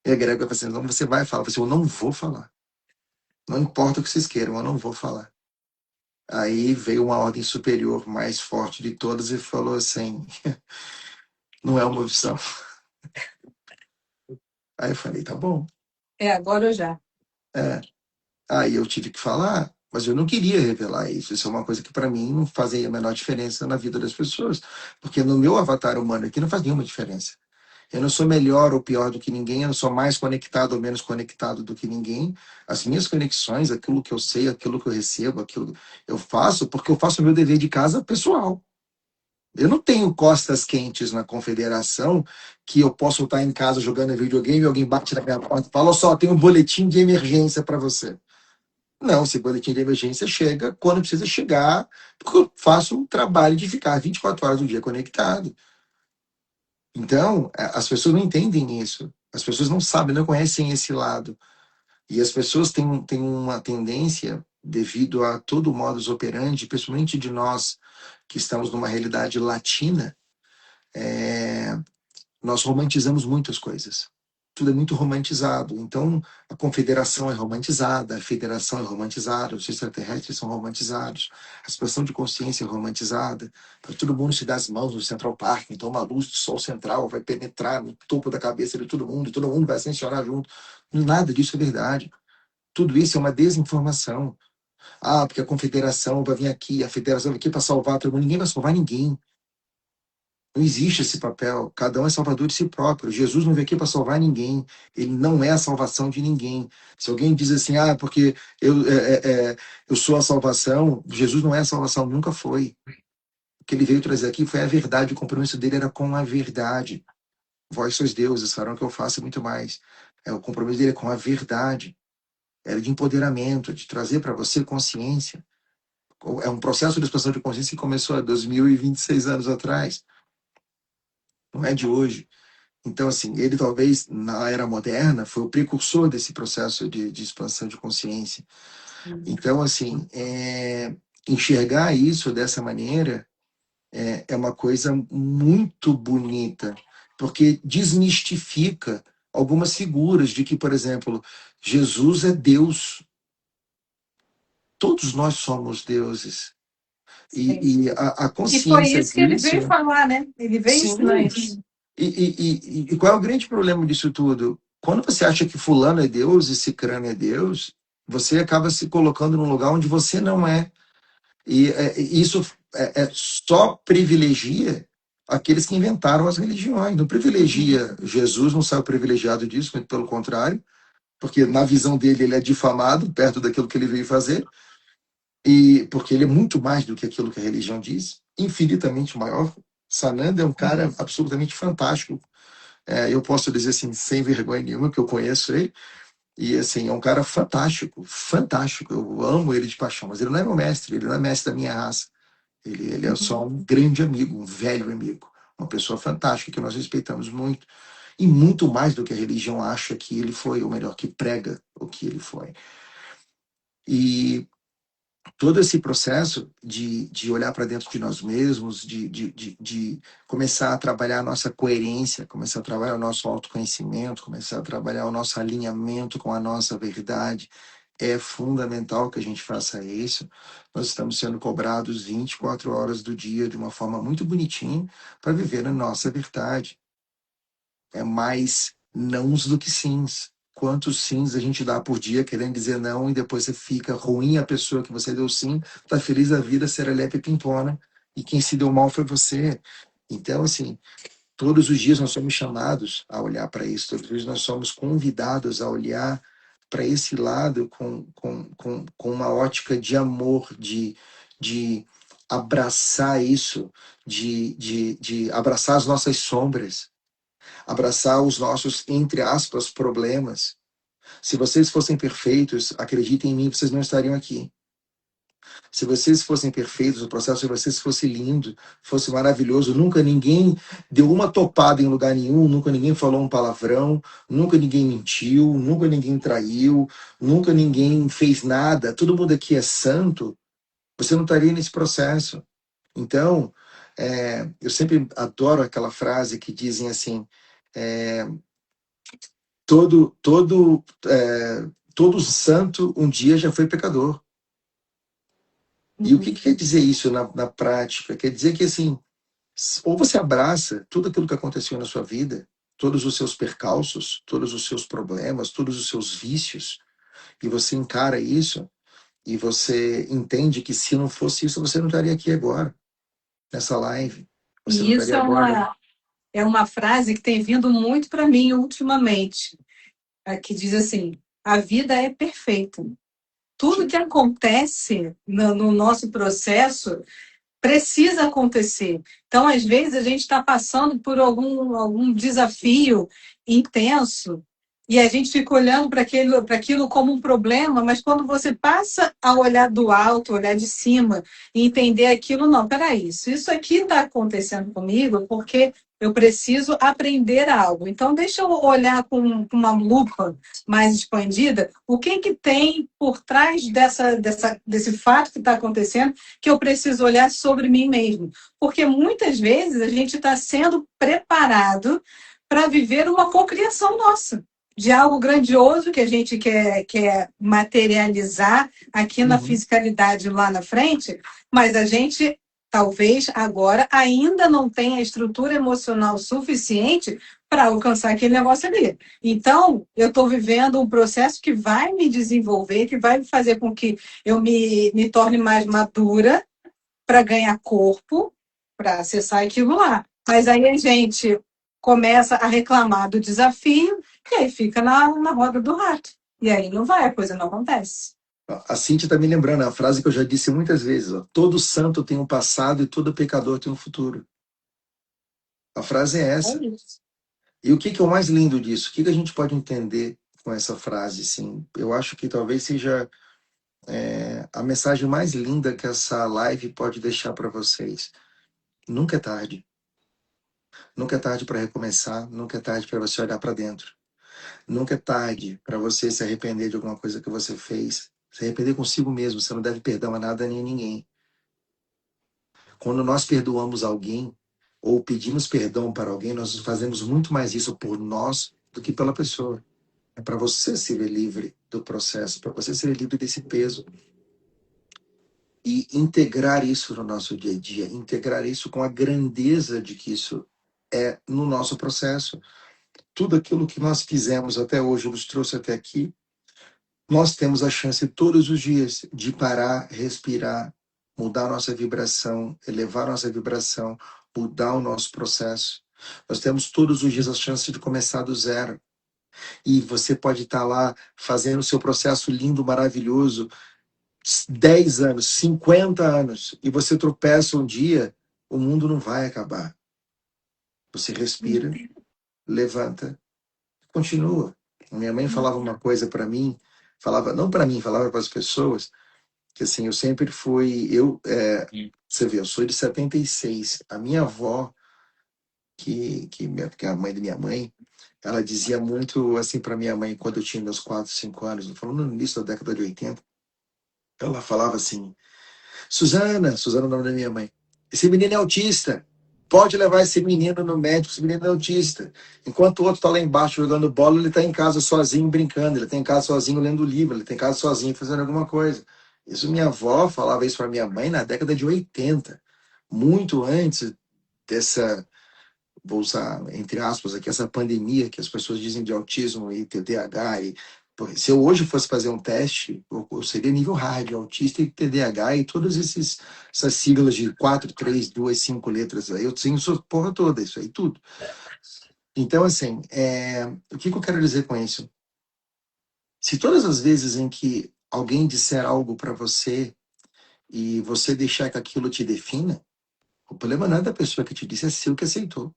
E a egrégora falou assim: não, você vai falar. Eu falei assim: eu não vou falar. Não importa o que vocês queiram, eu não vou falar. Aí veio uma ordem superior mais forte de todas e falou assim: não é uma opção. Aí eu falei: tá bom. Agora eu já. É. Aí eu tive que falar, mas eu não queria revelar isso. Isso é uma coisa que para mim não fazia a menor diferença na vida das pessoas, porque no meu avatar humano aqui não faz nenhuma diferença. Eu não sou melhor ou pior do que ninguém, eu não sou mais conectado ou menos conectado do que ninguém. As minhas conexões, aquilo que eu sei, aquilo que eu recebo, aquilo eu faço porque eu faço o meu dever de casa pessoal. Eu não tenho costas quentes na confederação que eu posso estar em casa jogando videogame e alguém bate na minha porta e fala: "Olha só, tem um boletim de emergência para você." Não, esse boletim de emergência chega quando precisa chegar, porque eu faço um trabalho de ficar 24 horas do dia conectado. Então, as pessoas não entendem isso. As pessoas não sabem, não conhecem esse lado. E as pessoas têm uma tendência, devido a todo o modus operandi, principalmente de nós que estamos numa realidade latina, é, nós romantizamos muitas coisas. Tudo é muito romantizado. Então, a confederação é romantizada, a federação é romantizada, os extraterrestres são romantizados, a expansão de consciência é romantizada. Então, todo mundo se dá as mãos no Central Park, então uma luz do sol central vai penetrar no topo da cabeça de todo mundo vai ascensionar junto. Nada disso é verdade. Tudo isso é uma desinformação. Porque a confederação vai vir aqui, a federação vai aqui para salvar todo mundo. Ninguém vai salvar ninguém. Não existe esse papel. Cada um é salvador de si próprio. Jesus não veio aqui para salvar ninguém. Ele não é a salvação de ninguém. Se alguém diz assim, porque eu sou a salvação, Jesus não é a salvação, nunca foi. O que ele veio trazer aqui foi a verdade. O compromisso dele era com a verdade. Vós sois deuses, farão que eu faça muito mais. O compromisso dele é com a verdade. Era de empoderamento, de trazer para você consciência. É um processo de expansão de consciência que começou há 2026 anos atrás. Não é de hoje. Então, assim, ele talvez, na era moderna, foi o precursor desse processo de expansão de consciência. Então, assim, enxergar isso dessa maneira é uma coisa muito bonita, porque desmistifica algumas figuras de que, por exemplo, Jesus é Deus. Todos nós somos deuses. E a E foi consciência isso que ele disso... veio falar, né? Ele veio Sim. ensinar isso. E qual é o grande problema disso tudo? Quando você acha que fulano é Deus e cicrano é Deus, você acaba se colocando num lugar onde você não é. E isso só privilegia aqueles que inventaram as religiões. Não privilegia Jesus, não saiu privilegiado disso, muito pelo contrário, porque na visão dele ele é difamado perto daquilo que ele veio fazer, e porque ele é muito mais do que aquilo que a religião diz, infinitamente maior. Sananda é um cara absolutamente fantástico. Eu posso dizer assim, sem vergonha nenhuma, que eu conheço ele. E assim, é um cara fantástico, fantástico. Eu amo ele de paixão, mas ele não é meu mestre, ele não é mestre da minha raça. Ele é só um grande amigo, um velho amigo, uma pessoa fantástica que nós respeitamos muito. E muito mais do que a religião acha que ele foi, ou melhor, que prega o que ele foi. E todo esse processo de olhar para dentro de nós mesmos, de começar a trabalhar a nossa coerência, começar a trabalhar o nosso autoconhecimento, começar a trabalhar o nosso alinhamento com a nossa verdade, é fundamental que a gente faça isso. Nós estamos sendo cobrados 24 horas do dia de uma forma muito bonitinha para viver a nossa verdade. É mais nãos do que sims. Quantos sims a gente dá por dia querendo dizer não e depois você fica ruim a pessoa que você deu sim, tá feliz da vida, serelepe e pimpona, e quem se deu mal foi você. Então, assim, todos os dias nós somos chamados a olhar para isso, todos os dias nós somos convidados a olhar para esse lado com uma ótica de amor, de abraçar isso, de abraçar as nossas sombras, abraçar os nossos, entre aspas, problemas. Se vocês fossem perfeitos, acreditem em mim, vocês não estariam aqui. Se vocês fossem perfeitos, o processo de vocês fosse lindo, fosse maravilhoso, nunca ninguém deu uma topada em lugar nenhum, nunca ninguém falou um palavrão, nunca ninguém mentiu, nunca ninguém traiu, nunca ninguém fez nada, todo mundo aqui é santo, você não estaria nesse processo. Então, eu sempre adoro aquela frase que dizem assim, é, todo santo um dia já foi pecador. E o que quer dizer isso na prática? Quer dizer que, assim, ou você abraça tudo aquilo que aconteceu na sua vida, todos os seus percalços, todos os seus problemas, todos os seus vícios, e você encara isso, e você entende que se não fosse isso, você não estaria aqui agora, nessa live. Você não E isso estaria agora. é uma frase que tem vindo muito para mim ultimamente, que diz assim: a vida é perfeita. Tudo que acontece no nosso processo precisa acontecer. Então, às vezes, a gente está passando por algum desafio intenso e a gente fica olhando para aquilo como um problema, mas quando você passa a olhar do alto, olhar de cima e entender aquilo, não, peraí, isso aqui está acontecendo comigo porque eu preciso aprender algo. Então, deixa eu olhar com uma lupa mais expandida o que tem por trás desse fato que está acontecendo que eu preciso olhar sobre mim mesmo. Porque muitas vezes a gente está sendo preparado para viver uma cocriação nossa, de algo grandioso que a gente quer materializar aqui na fisicalidade lá na frente, mas a gente talvez agora ainda não tenha a estrutura emocional suficiente para alcançar aquele negócio ali. Então, eu estou vivendo um processo que vai me desenvolver, que vai fazer com que eu me torne mais madura para ganhar corpo, para acessar aquilo lá. Mas aí a gente começa a reclamar do desafio e aí fica na roda do rato. E aí não vai, a coisa não acontece. A Cíntia está me lembrando a frase que eu já disse muitas vezes: ó, todo santo tem um passado e todo pecador tem um futuro. A frase é essa. É isso. E o que é o mais lindo disso? O que a gente pode entender com essa frase? Assim? Eu acho que talvez seja a mensagem mais linda que essa live pode deixar para vocês. Nunca é tarde. Nunca é tarde para recomeçar. Nunca é tarde para você olhar para dentro. Nunca é tarde para você se arrepender de alguma coisa que você fez. Se arrepender consigo mesmo. Você não deve perdão a nada nem a ninguém. Quando nós perdoamos alguém ou pedimos perdão para alguém, nós fazemos muito mais isso por nós do que pela pessoa. É para você ser livre do processo, para você ser livre desse peso. E integrar isso no nosso dia a dia, integrar isso com a grandeza de que isso é no nosso processo. Tudo aquilo que nós fizemos até hoje, nos trouxe até aqui, nós temos a chance todos os dias de parar, respirar, mudar a nossa vibração, elevar a nossa vibração, mudar o nosso processo. Nós temos todos os dias a chance de começar do zero. E você pode estar lá fazendo o seu processo lindo, maravilhoso, 10 anos, 50 anos, e você tropeça um dia, o mundo não vai acabar. Você respira, levanta, continua. Minha mãe falava uma coisa para mim, falava, não para mim, falava para as pessoas, que assim, eu sempre fui, você vê, eu sou de 76. A minha avó, que é a mãe da minha mãe, ela dizia muito assim para minha mãe, quando eu tinha meus 4, 5 anos, falando no início da década de 80, ela falava assim: Suzana é o nome da minha mãe, esse menino é autista, pode levar esse menino no médico, esse menino é autista. Enquanto o outro está lá embaixo jogando bola, ele está em casa sozinho brincando, ele está em casa sozinho lendo livro, ele está em casa sozinho fazendo alguma coisa. Isso minha avó falava isso para minha mãe na década de 80, muito antes dessa, vou usar entre aspas aqui, essa pandemia que as pessoas dizem de autismo e TDAH. Se eu hoje fosse fazer um teste, eu seria nível hard, autista e TDAH e todas essas siglas de 4, 3, 2, 5 letras aí, eu tenho essa porra toda, isso aí tudo. Então, assim, o que eu quero dizer com isso? Se todas as vezes em que alguém disser algo para você e você deixar que aquilo te defina, o problema não é da pessoa que te disse, é seu que aceitou.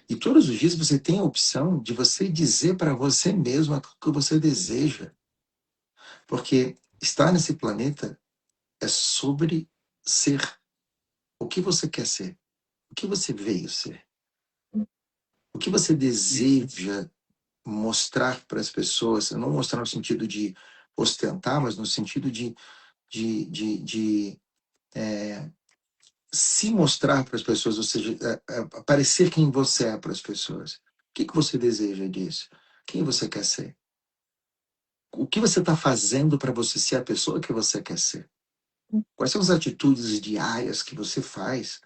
E todos os dias você tem a opção de você dizer para você mesmo aquilo que você deseja. Porque estar nesse planeta é sobre ser o que você quer ser, o que você veio ser, o que você deseja mostrar para as pessoas, não mostrar no sentido de ostentar, mas no sentido de se mostrar para as pessoas, ou seja, parecer quem você é para as pessoas. O que você deseja disso? Quem você quer ser? O que você está fazendo para você ser a pessoa que você quer ser? Quais são as atitudes diárias que você faz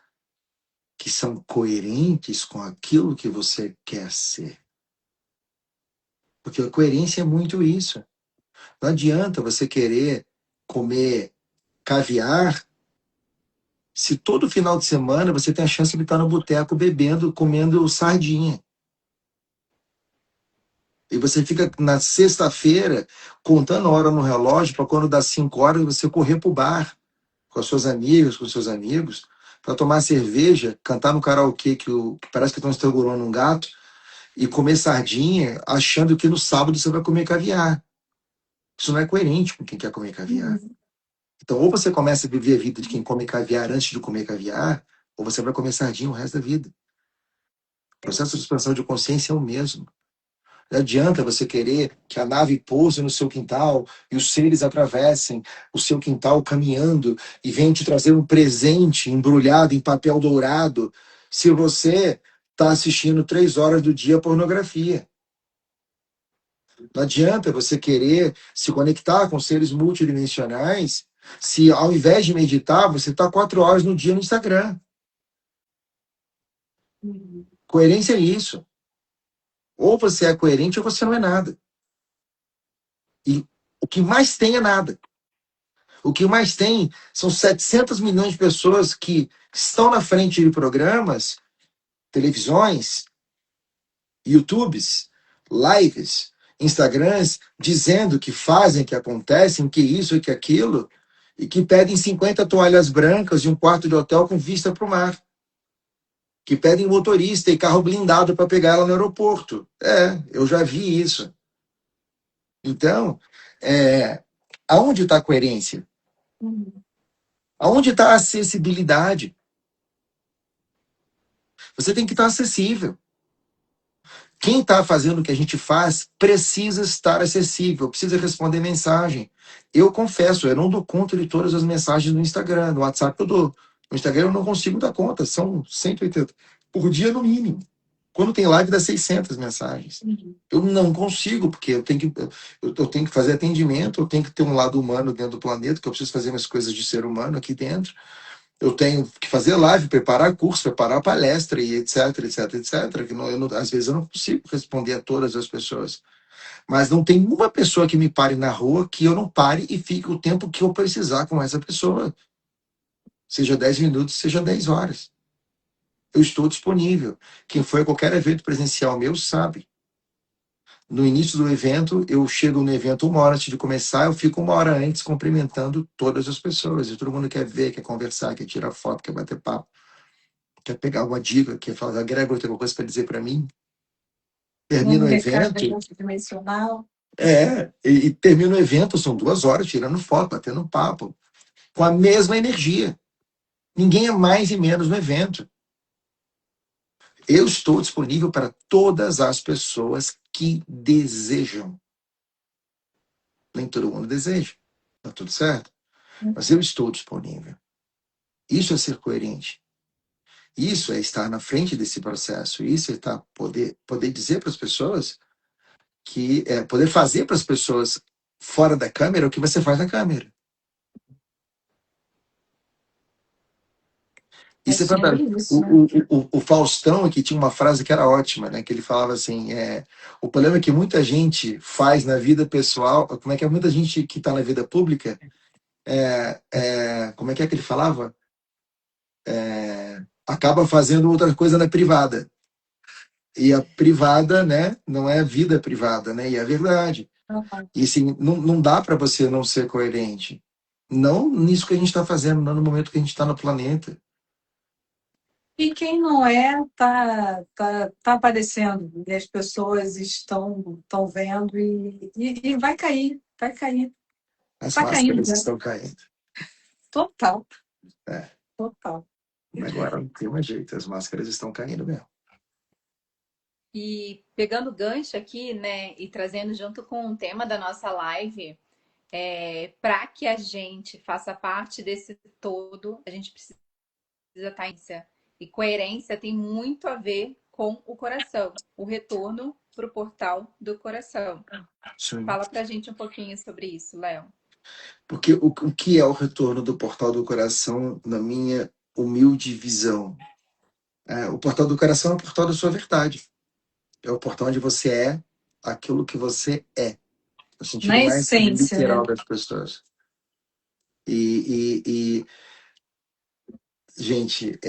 que são coerentes com aquilo que você quer ser? Porque a coerência é muito isso. Não adianta você querer comer caviar se todo final de semana você tem a chance de estar no boteco bebendo, comendo sardinha. E você fica na sexta-feira contando a hora no relógio para quando dá 5 horas você correr pro bar com as suas amigas, com os seus amigos, para tomar cerveja, cantar no karaokê que parece que estão estrangulando um gato e comer sardinha, achando que no sábado você vai comer caviar. Isso não é coerente com quem quer comer caviar. Então, ou você começa a viver a vida de quem come caviar antes de comer caviar, ou você vai comer sardinha o resto da vida. O processo de expansão de consciência é o mesmo. Não adianta você querer que a nave pouse no seu quintal e os seres atravessem o seu quintal caminhando e venham te trazer um presente embrulhado em papel dourado se você está assistindo 3 horas do dia pornografia. Não adianta você querer se conectar com seres multidimensionais se ao invés de meditar você está 4 horas no dia no Instagram. Coerência é isso. Ou você é coerente ou você não é nada. E o que mais tem é nada. O que mais tem são 700 milhões de pessoas que estão na frente de programas, televisões, YouTubes, lives, Instagrams, dizendo que fazem, que acontecem, que isso e que aquilo, e que pedem 50 toalhas brancas e um quarto de hotel com vista para o mar. Que pedem motorista e carro blindado para pegar ela no aeroporto. Eu já vi isso. Então, aonde está a coerência? Aonde está a acessibilidade? Você tem que estar acessível. Quem está fazendo o que a gente faz precisa estar acessível, precisa responder mensagem. Eu confesso, eu não dou conta de todas as mensagens no Instagram, no WhatsApp eu dou. No Instagram eu não consigo dar conta, são 180 por dia no mínimo. Quando tem live dá 600 mensagens. Eu não consigo, porque eu tenho que fazer atendimento, eu tenho que ter um lado humano dentro do planeta, que eu preciso fazer umas coisas de ser humano aqui dentro. Eu tenho que fazer live, preparar curso, preparar palestra e etc, etc, etc. Que às vezes eu não consigo responder a todas as pessoas. Mas não tem uma pessoa que me pare na rua que eu não pare e fique o tempo que eu precisar com essa pessoa. Seja 10 minutos, seja 10 horas. Eu estou disponível. Quem foi a qualquer evento presencial meu sabe. No início do evento, eu chego no evento 1 hora antes de começar, eu fico 1 hora antes cumprimentando todas as pessoas. E todo mundo quer ver, quer conversar, quer tirar foto, quer bater papo, quer pegar uma dica, quer falar, Gregor, tem alguma coisa para dizer para mim? Termina o evento. E termina o evento, são 2 horas tirando foto, batendo papo, com a mesma energia. Ninguém é mais e menos no evento. Eu estou disponível para todas as pessoas que desejam. Nem todo mundo deseja. Tá tudo certo? Mas eu estou disponível. Isso é ser coerente. Isso é estar na frente desse processo. Isso é poder dizer para as pessoas que poder fazer para as pessoas fora da câmera o que você faz na câmera. Isso é fantástico. O Faustão aqui tinha uma frase que era ótima, né? Que ele falava assim: o problema é que muita gente faz na vida pessoal, como é que é muita gente que está na vida pública, como é que ele falava? Acaba fazendo outra coisa na privada. E a privada, né, não é a vida privada, né? E é verdade. E assim, não dá para você não ser coerente. Não nisso que a gente está fazendo, não no momento que a gente está no planeta. E quem não é, tá aparecendo. E as pessoas estão vendo e vai cair, vai cair. As Está caindo, máscaras né? estão caindo. Total, É, total. agora não tem mais jeito, as máscaras estão caindo mesmo. E pegando o gancho aqui, né, e trazendo junto com o tema da nossa live, para que a gente faça parte desse todo, a gente precisa estar em coerência. E coerência tem muito a ver com o coração, o retorno para o portal do coração. Sim. Fala pra gente um pouquinho sobre isso, Léo. Porque o que é o retorno do portal do coração, na minha humilde visão? O portal do coração é o portal da sua verdade. É o portal onde você é aquilo que você é, no sentido Na mais essência, literal né? das pessoas. E gente,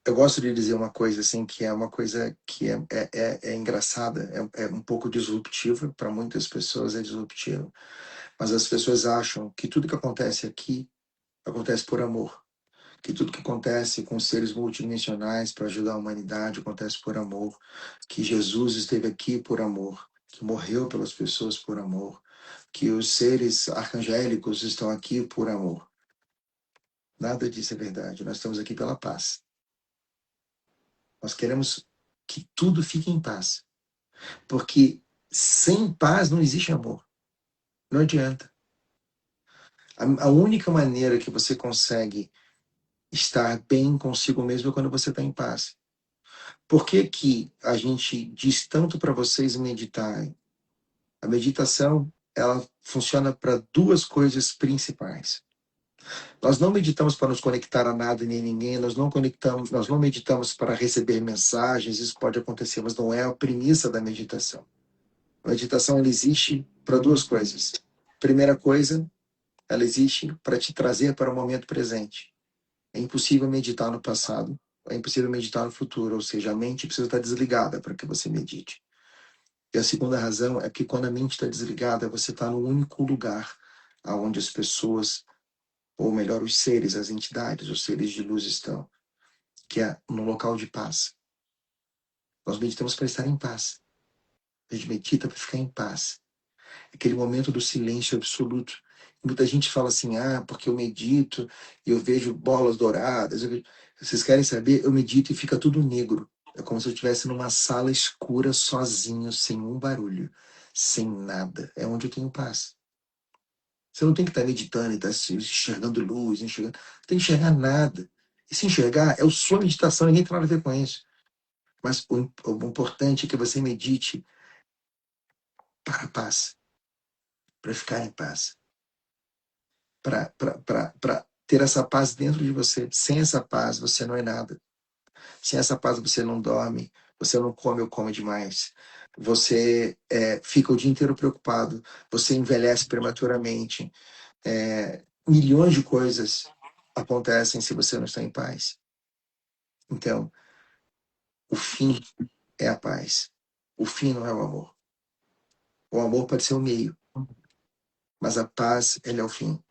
eu gosto de dizer uma coisa assim, que é uma coisa que é engraçada, é um pouco disruptiva, para muitas pessoas é disruptiva, mas as pessoas acham que tudo que acontece aqui acontece por amor, que tudo que acontece com seres multidimensionais para ajudar a humanidade acontece por amor, que Jesus esteve aqui por amor, que morreu pelas pessoas por amor, que os seres arcangélicos estão aqui por amor. Nada disso é verdade. Nós estamos aqui pela paz. Nós queremos que tudo fique em paz. Porque sem paz não existe amor. Não adianta. A única maneira que você consegue estar bem consigo mesmo é quando você está em paz. Por que que a gente diz tanto para vocês meditarem? A meditação, ela funciona para duas coisas principais. Nós não meditamos para nos conectar a nada nem a ninguém, nós não meditamos para receber mensagens, isso pode acontecer, mas não é a premissa da meditação. A meditação ela existe para duas coisas. Primeira coisa, ela existe para te trazer para o momento presente. É impossível meditar no passado, é impossível meditar no futuro, ou seja, a mente precisa estar desligada para que você medite. E a segunda razão é que quando a mente está desligada, você está no único lugar aonde as pessoas, ou melhor, os seres, as entidades, os seres de luz estão, que é no local de paz. Nós meditamos para estar em paz. A gente medita para ficar em paz. Aquele momento do silêncio absoluto. Muita gente fala assim, porque eu medito e eu vejo bolas douradas. Vocês querem saber? Eu medito e fica tudo negro. É como se eu estivesse numa sala escura, sozinho, sem um barulho, sem nada. É onde eu tenho paz. Você não tem que estar meditando e estar enxergando luz, enxergando. Não tem que enxergar nada. E se enxergar é a sua meditação, ninguém tem nada a ver com isso. Mas o importante é que você medite para a paz, para ficar em paz, para ter essa paz dentro de você. Sem essa paz, você não é nada. Sem essa paz, você não dorme, você não come ou come demais. Você fica o dia inteiro preocupado, você envelhece prematuramente. Milhões de coisas acontecem se você não está em paz. Então, o fim é a paz. O fim não é o amor. O amor pode ser o meio, mas a paz, ele é o fim.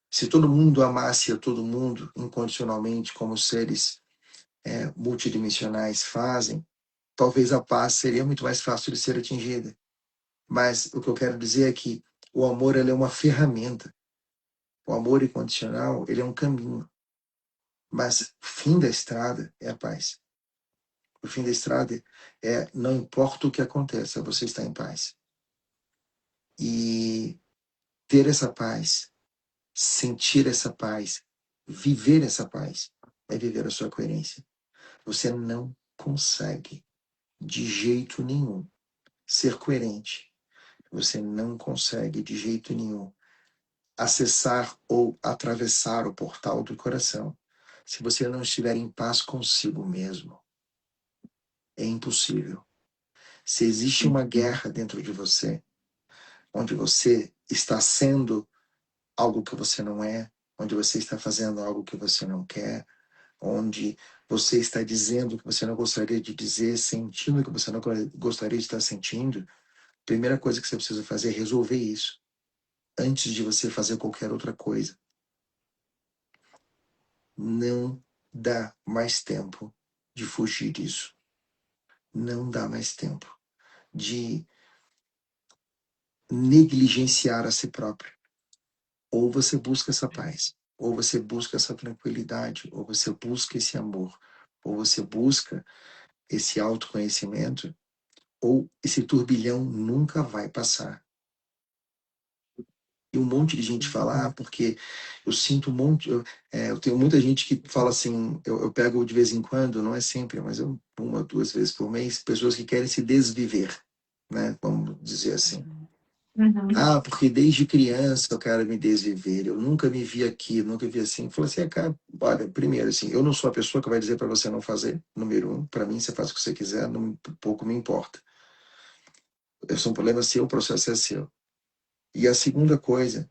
Se todo mundo amasse a todo mundo incondicionalmente, como os seres multidimensionais fazem, talvez a paz seria muito mais fácil de ser atingida. Mas o que eu quero dizer é que o amor ele é uma ferramenta. O amor incondicional ele é um caminho. Mas o fim da estrada é a paz. O fim da estrada não importa o que aconteça, você está em paz. E ter essa paz, sentir essa paz, viver essa paz, é viver a sua coerência. Você não consegue, de jeito nenhum, ser coerente. Você não consegue, de jeito nenhum, acessar ou atravessar o portal do coração se você não estiver em paz consigo mesmo. É impossível. Se existe uma guerra dentro de você, onde você está sendo algo que você não é, onde você está fazendo algo que você não quer, onde você está dizendo o que você não gostaria de dizer, sentindo o que você não gostaria de estar sentindo, a primeira coisa que você precisa fazer é resolver isso, antes de você fazer qualquer outra coisa. Não dá mais tempo de fugir disso. Não dá mais tempo de negligenciar a si próprio. Ou você busca essa paz, ou você busca essa tranquilidade, ou você busca esse amor, ou você busca esse autoconhecimento, ou esse turbilhão nunca vai passar. E um monte de gente fala, porque eu sinto um monte. Eu tenho muita gente que fala assim, eu pego de vez em quando, não é sempre, mas uma, duas vezes por mês, pessoas que querem se desviver, né? Vamos dizer assim. Uhum. Porque desde criança eu quero me desviver, eu nunca me vi aqui, nunca vi assim. Eu falei assim, cara, olha, primeiro, assim, eu não sou a pessoa que vai dizer para você não fazer, número um, para mim você faz o que você quiser, pouco me importa. Esse é um problema seu, o processo é seu. E a segunda coisa,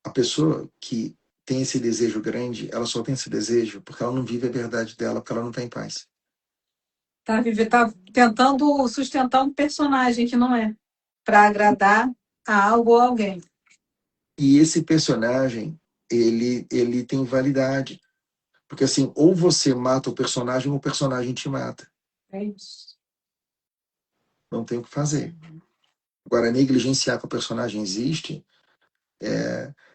a pessoa que tem esse desejo grande, ela só tem esse desejo porque ela não vive a verdade dela, porque ela não está em paz. Tá tentando sustentar um personagem que não é, para agradar a algo ou alguém. E esse personagem, ele tem validade. Porque assim, ou você mata o personagem, ou o personagem te mata. É isso. Não tem o que fazer. Agora, negligenciar que o personagem existe,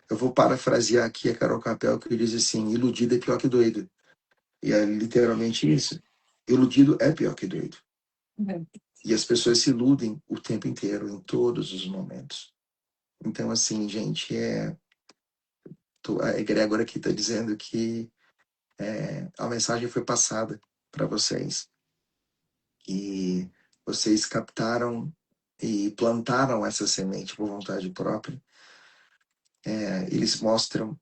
eu vou parafrasear aqui a Carol Capel, que diz assim, iludido é pior que doido. E é literalmente isso. Iludido é pior que doido. E as pessoas se iludem o tempo inteiro, em todos os momentos. Então, assim, gente, a egrégora aqui está dizendo que a mensagem foi passada para vocês. E vocês captaram e plantaram essa semente por vontade própria. Eles mostram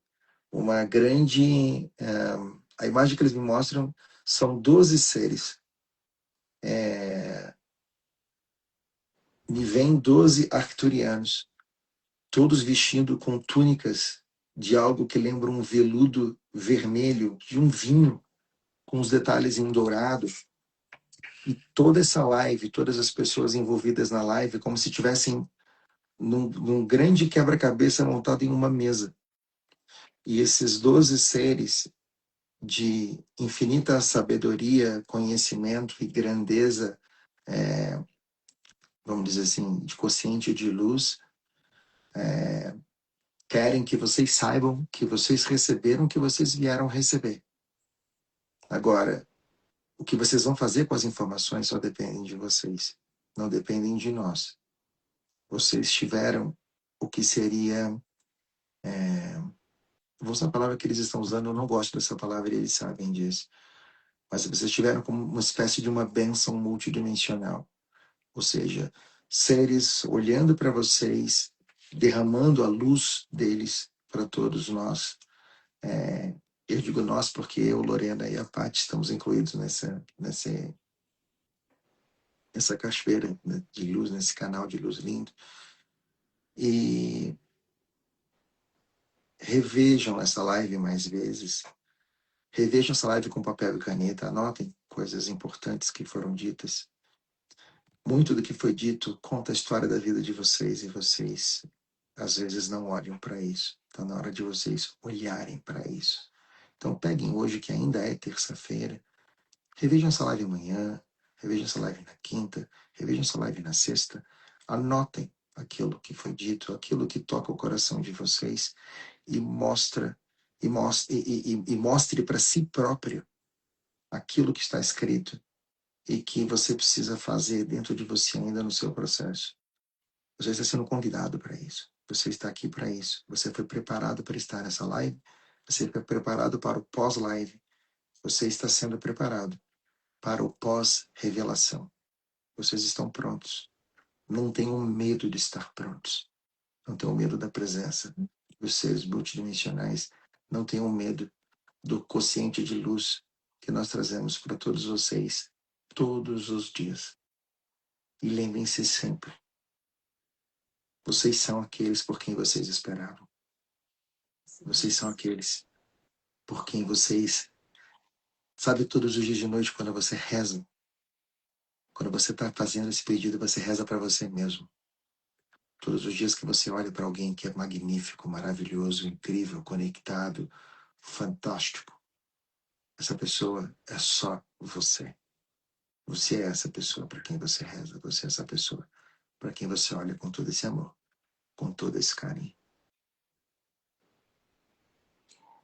uma grande. A imagem que eles me mostram são 12 seres. Me vêm 12 arcturianos, todos vestindo com túnicas de algo que lembra um veludo vermelho, de um vinho, com os detalhes em dourado. E toda essa live, todas as pessoas envolvidas na live, como se tivessem num grande quebra-cabeça montado em uma mesa. E esses 12 seres de infinita sabedoria, conhecimento e grandeza, vamos dizer assim, de consciente de luz, querem que vocês saibam que vocês receberam o que vocês vieram receber. Agora, o que vocês vão fazer com as informações só depende de vocês, não dependem de nós. Vocês tiveram o que seria. Vou usar a palavra que eles estão usando, eu não gosto dessa palavra e eles sabem disso. Mas vocês tiveram como uma espécie de uma bênção multidimensional. Ou seja, seres olhando para vocês, derramando a luz deles para todos nós. Eu digo nós porque eu, Lorena e a Paty estamos incluídos nessa cachoeira, né, de luz, nesse canal de luz lindo. E revejam essa live mais vezes. Revejam essa live com papel e caneta. Anotem coisas importantes que foram ditas. Muito do que foi dito conta a história da vida de vocês e vocês às vezes não olham para isso. Está na hora de vocês olharem para isso. Então peguem hoje, que ainda é terça-feira, revejam essa live amanhã, revejam essa live na quinta, revejam essa live na sexta, anotem aquilo que foi dito, aquilo que toca o coração de vocês e mostre para si próprio aquilo que está escrito e que você precisa fazer dentro de você ainda no seu processo. Você está sendo convidado para isso. Você está aqui para isso. Você foi preparado para estar nessa live. Você foi preparado para o pós-live. Você está sendo preparado para o pós-revelação. Vocês estão prontos. Não tenham medo de estar prontos. Não tenham medo da presença dos seres multidimensionais. Não tenham medo do quociente de luz que nós trazemos para todos vocês, todos os dias. E lembrem-se sempre, vocês são aqueles por quem vocês esperavam. Vocês são aqueles por quem vocês... Sabe, todos os dias de noite, quando você reza, quando você está fazendo esse pedido, você reza para você mesmo. Todos os dias que você olha para alguém que é magnífico, maravilhoso, incrível, conectado, fantástico, essa pessoa é só você. Você é essa pessoa para quem você reza. Você é essa pessoa para quem você olha com todo esse amor, com todo esse carinho.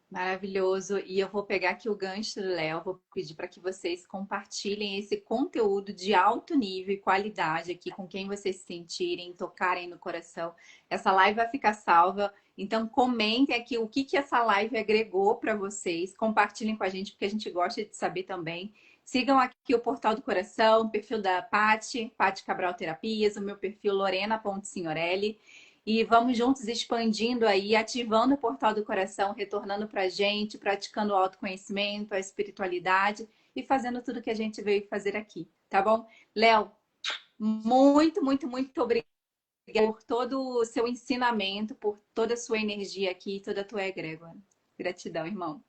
Maravilhoso. E eu vou pegar aqui o gancho do Léo, vou pedir para que vocês compartilhem esse conteúdo de alto nível e qualidade aqui com quem vocês se sentirem, tocarem no coração. Essa live vai ficar salva, então comentem aqui o que essa live agregou para vocês. Compartilhem com a gente, porque a gente gosta de saber também. Sigam aqui o Portal do Coração, o perfil da Paty Cabral Terapias, o meu perfil Lorena.Signorelli. E vamos juntos expandindo aí, ativando o portal do coração, retornando para a gente, praticando o autoconhecimento, a espiritualidade e fazendo tudo que a gente veio fazer aqui, tá bom? Léo, muito, muito, muito obrigada por todo o seu ensinamento, por toda a sua energia aqui, toda a tua egrégora. Gratidão, irmão.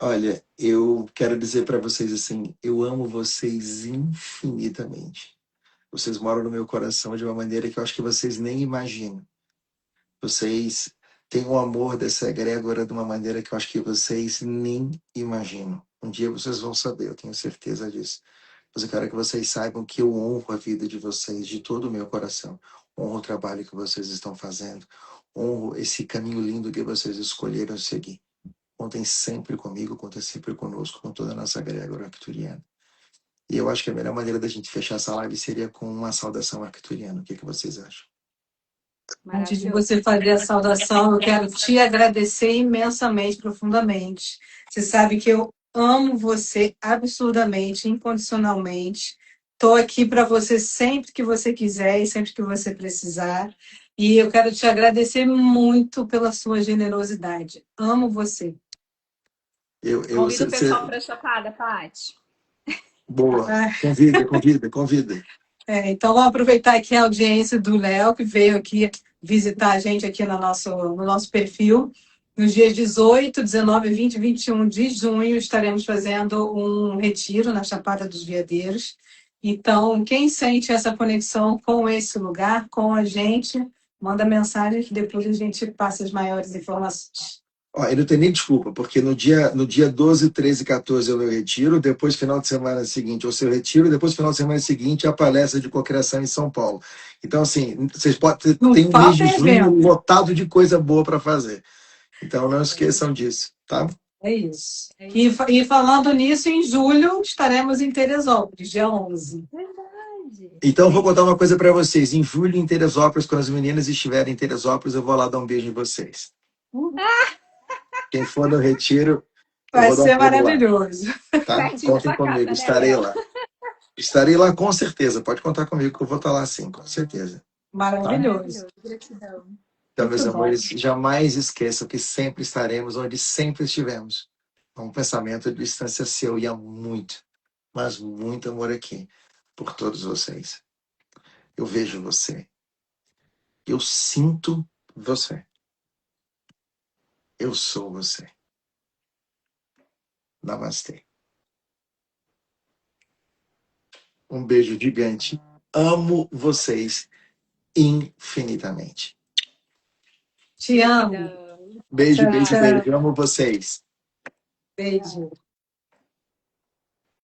Olha, eu quero dizer para vocês assim, eu amo vocês infinitamente. Vocês moram no meu coração de uma maneira que eu acho que vocês nem imaginam. Vocês têm o amor dessa egrégora de uma maneira que eu acho que vocês nem imaginam. Um dia vocês vão saber, eu tenho certeza disso. Mas eu quero que vocês saibam que eu honro a vida de vocês de todo o meu coração. Honro o trabalho que vocês estão fazendo. Honro esse caminho lindo que vocês escolheram seguir. Contem sempre comigo, contem sempre conosco, com toda a nossa egrégora arcturiana. E eu acho que a melhor maneira da gente fechar essa live seria com uma saudação arcturiana. O que vocês acham? Antes de você fazer a saudação, eu quero te agradecer imensamente, profundamente. Você sabe que eu amo você absurdamente, incondicionalmente. Estou aqui para você sempre que você quiser e sempre que você precisar. E eu quero te agradecer muito pela sua generosidade. Amo você. Convido o pessoal para a chapada, Paty. Boa. Convida. Então, vamos aproveitar aqui a audiência do Léo, que veio aqui visitar a gente aqui no nosso perfil. Nos dias 18, 19, 20 e 21 de junho, estaremos fazendo um retiro na Chapada dos Veadeiros. Então, quem sente essa conexão com esse lugar, com a gente, manda mensagem que depois a gente passa as maiores informações. Eu não tenho nem desculpa, porque no dia 12, 13 e 14 é o meu retiro, depois final de semana seguinte é o seu retiro, depois final de semana seguinte é a palestra de cocriação em São Paulo. Então, assim, vocês podem ter um mês de junho lotado de coisa boa para fazer. Então, não esqueçam disso, tá? É isso. E falando nisso, em julho estaremos em Teresópolis, dia 11. Então, vou contar uma coisa para vocês. Em julho, em Teresópolis, quando as meninas estiverem em Teresópolis, eu vou lá dar um beijo em vocês. Quem for no retiro, vai ser maravilhoso. Tá? Contem comigo, estarei lá. Estarei lá com certeza. Pode contar comigo que eu vou estar lá sim, com certeza. Maravilhoso. Tá? Gratidão. Então, meus amores, jamais esqueçam que sempre estaremos onde sempre estivemos. É um pensamento de distância seu e há muito, mas muito amor aqui por todos vocês. Eu vejo você. Eu sinto você. Eu sou você. Namastê. Um beijo gigante. Amo vocês infinitamente. Te amo. Beijo. Amo vocês. Beijo.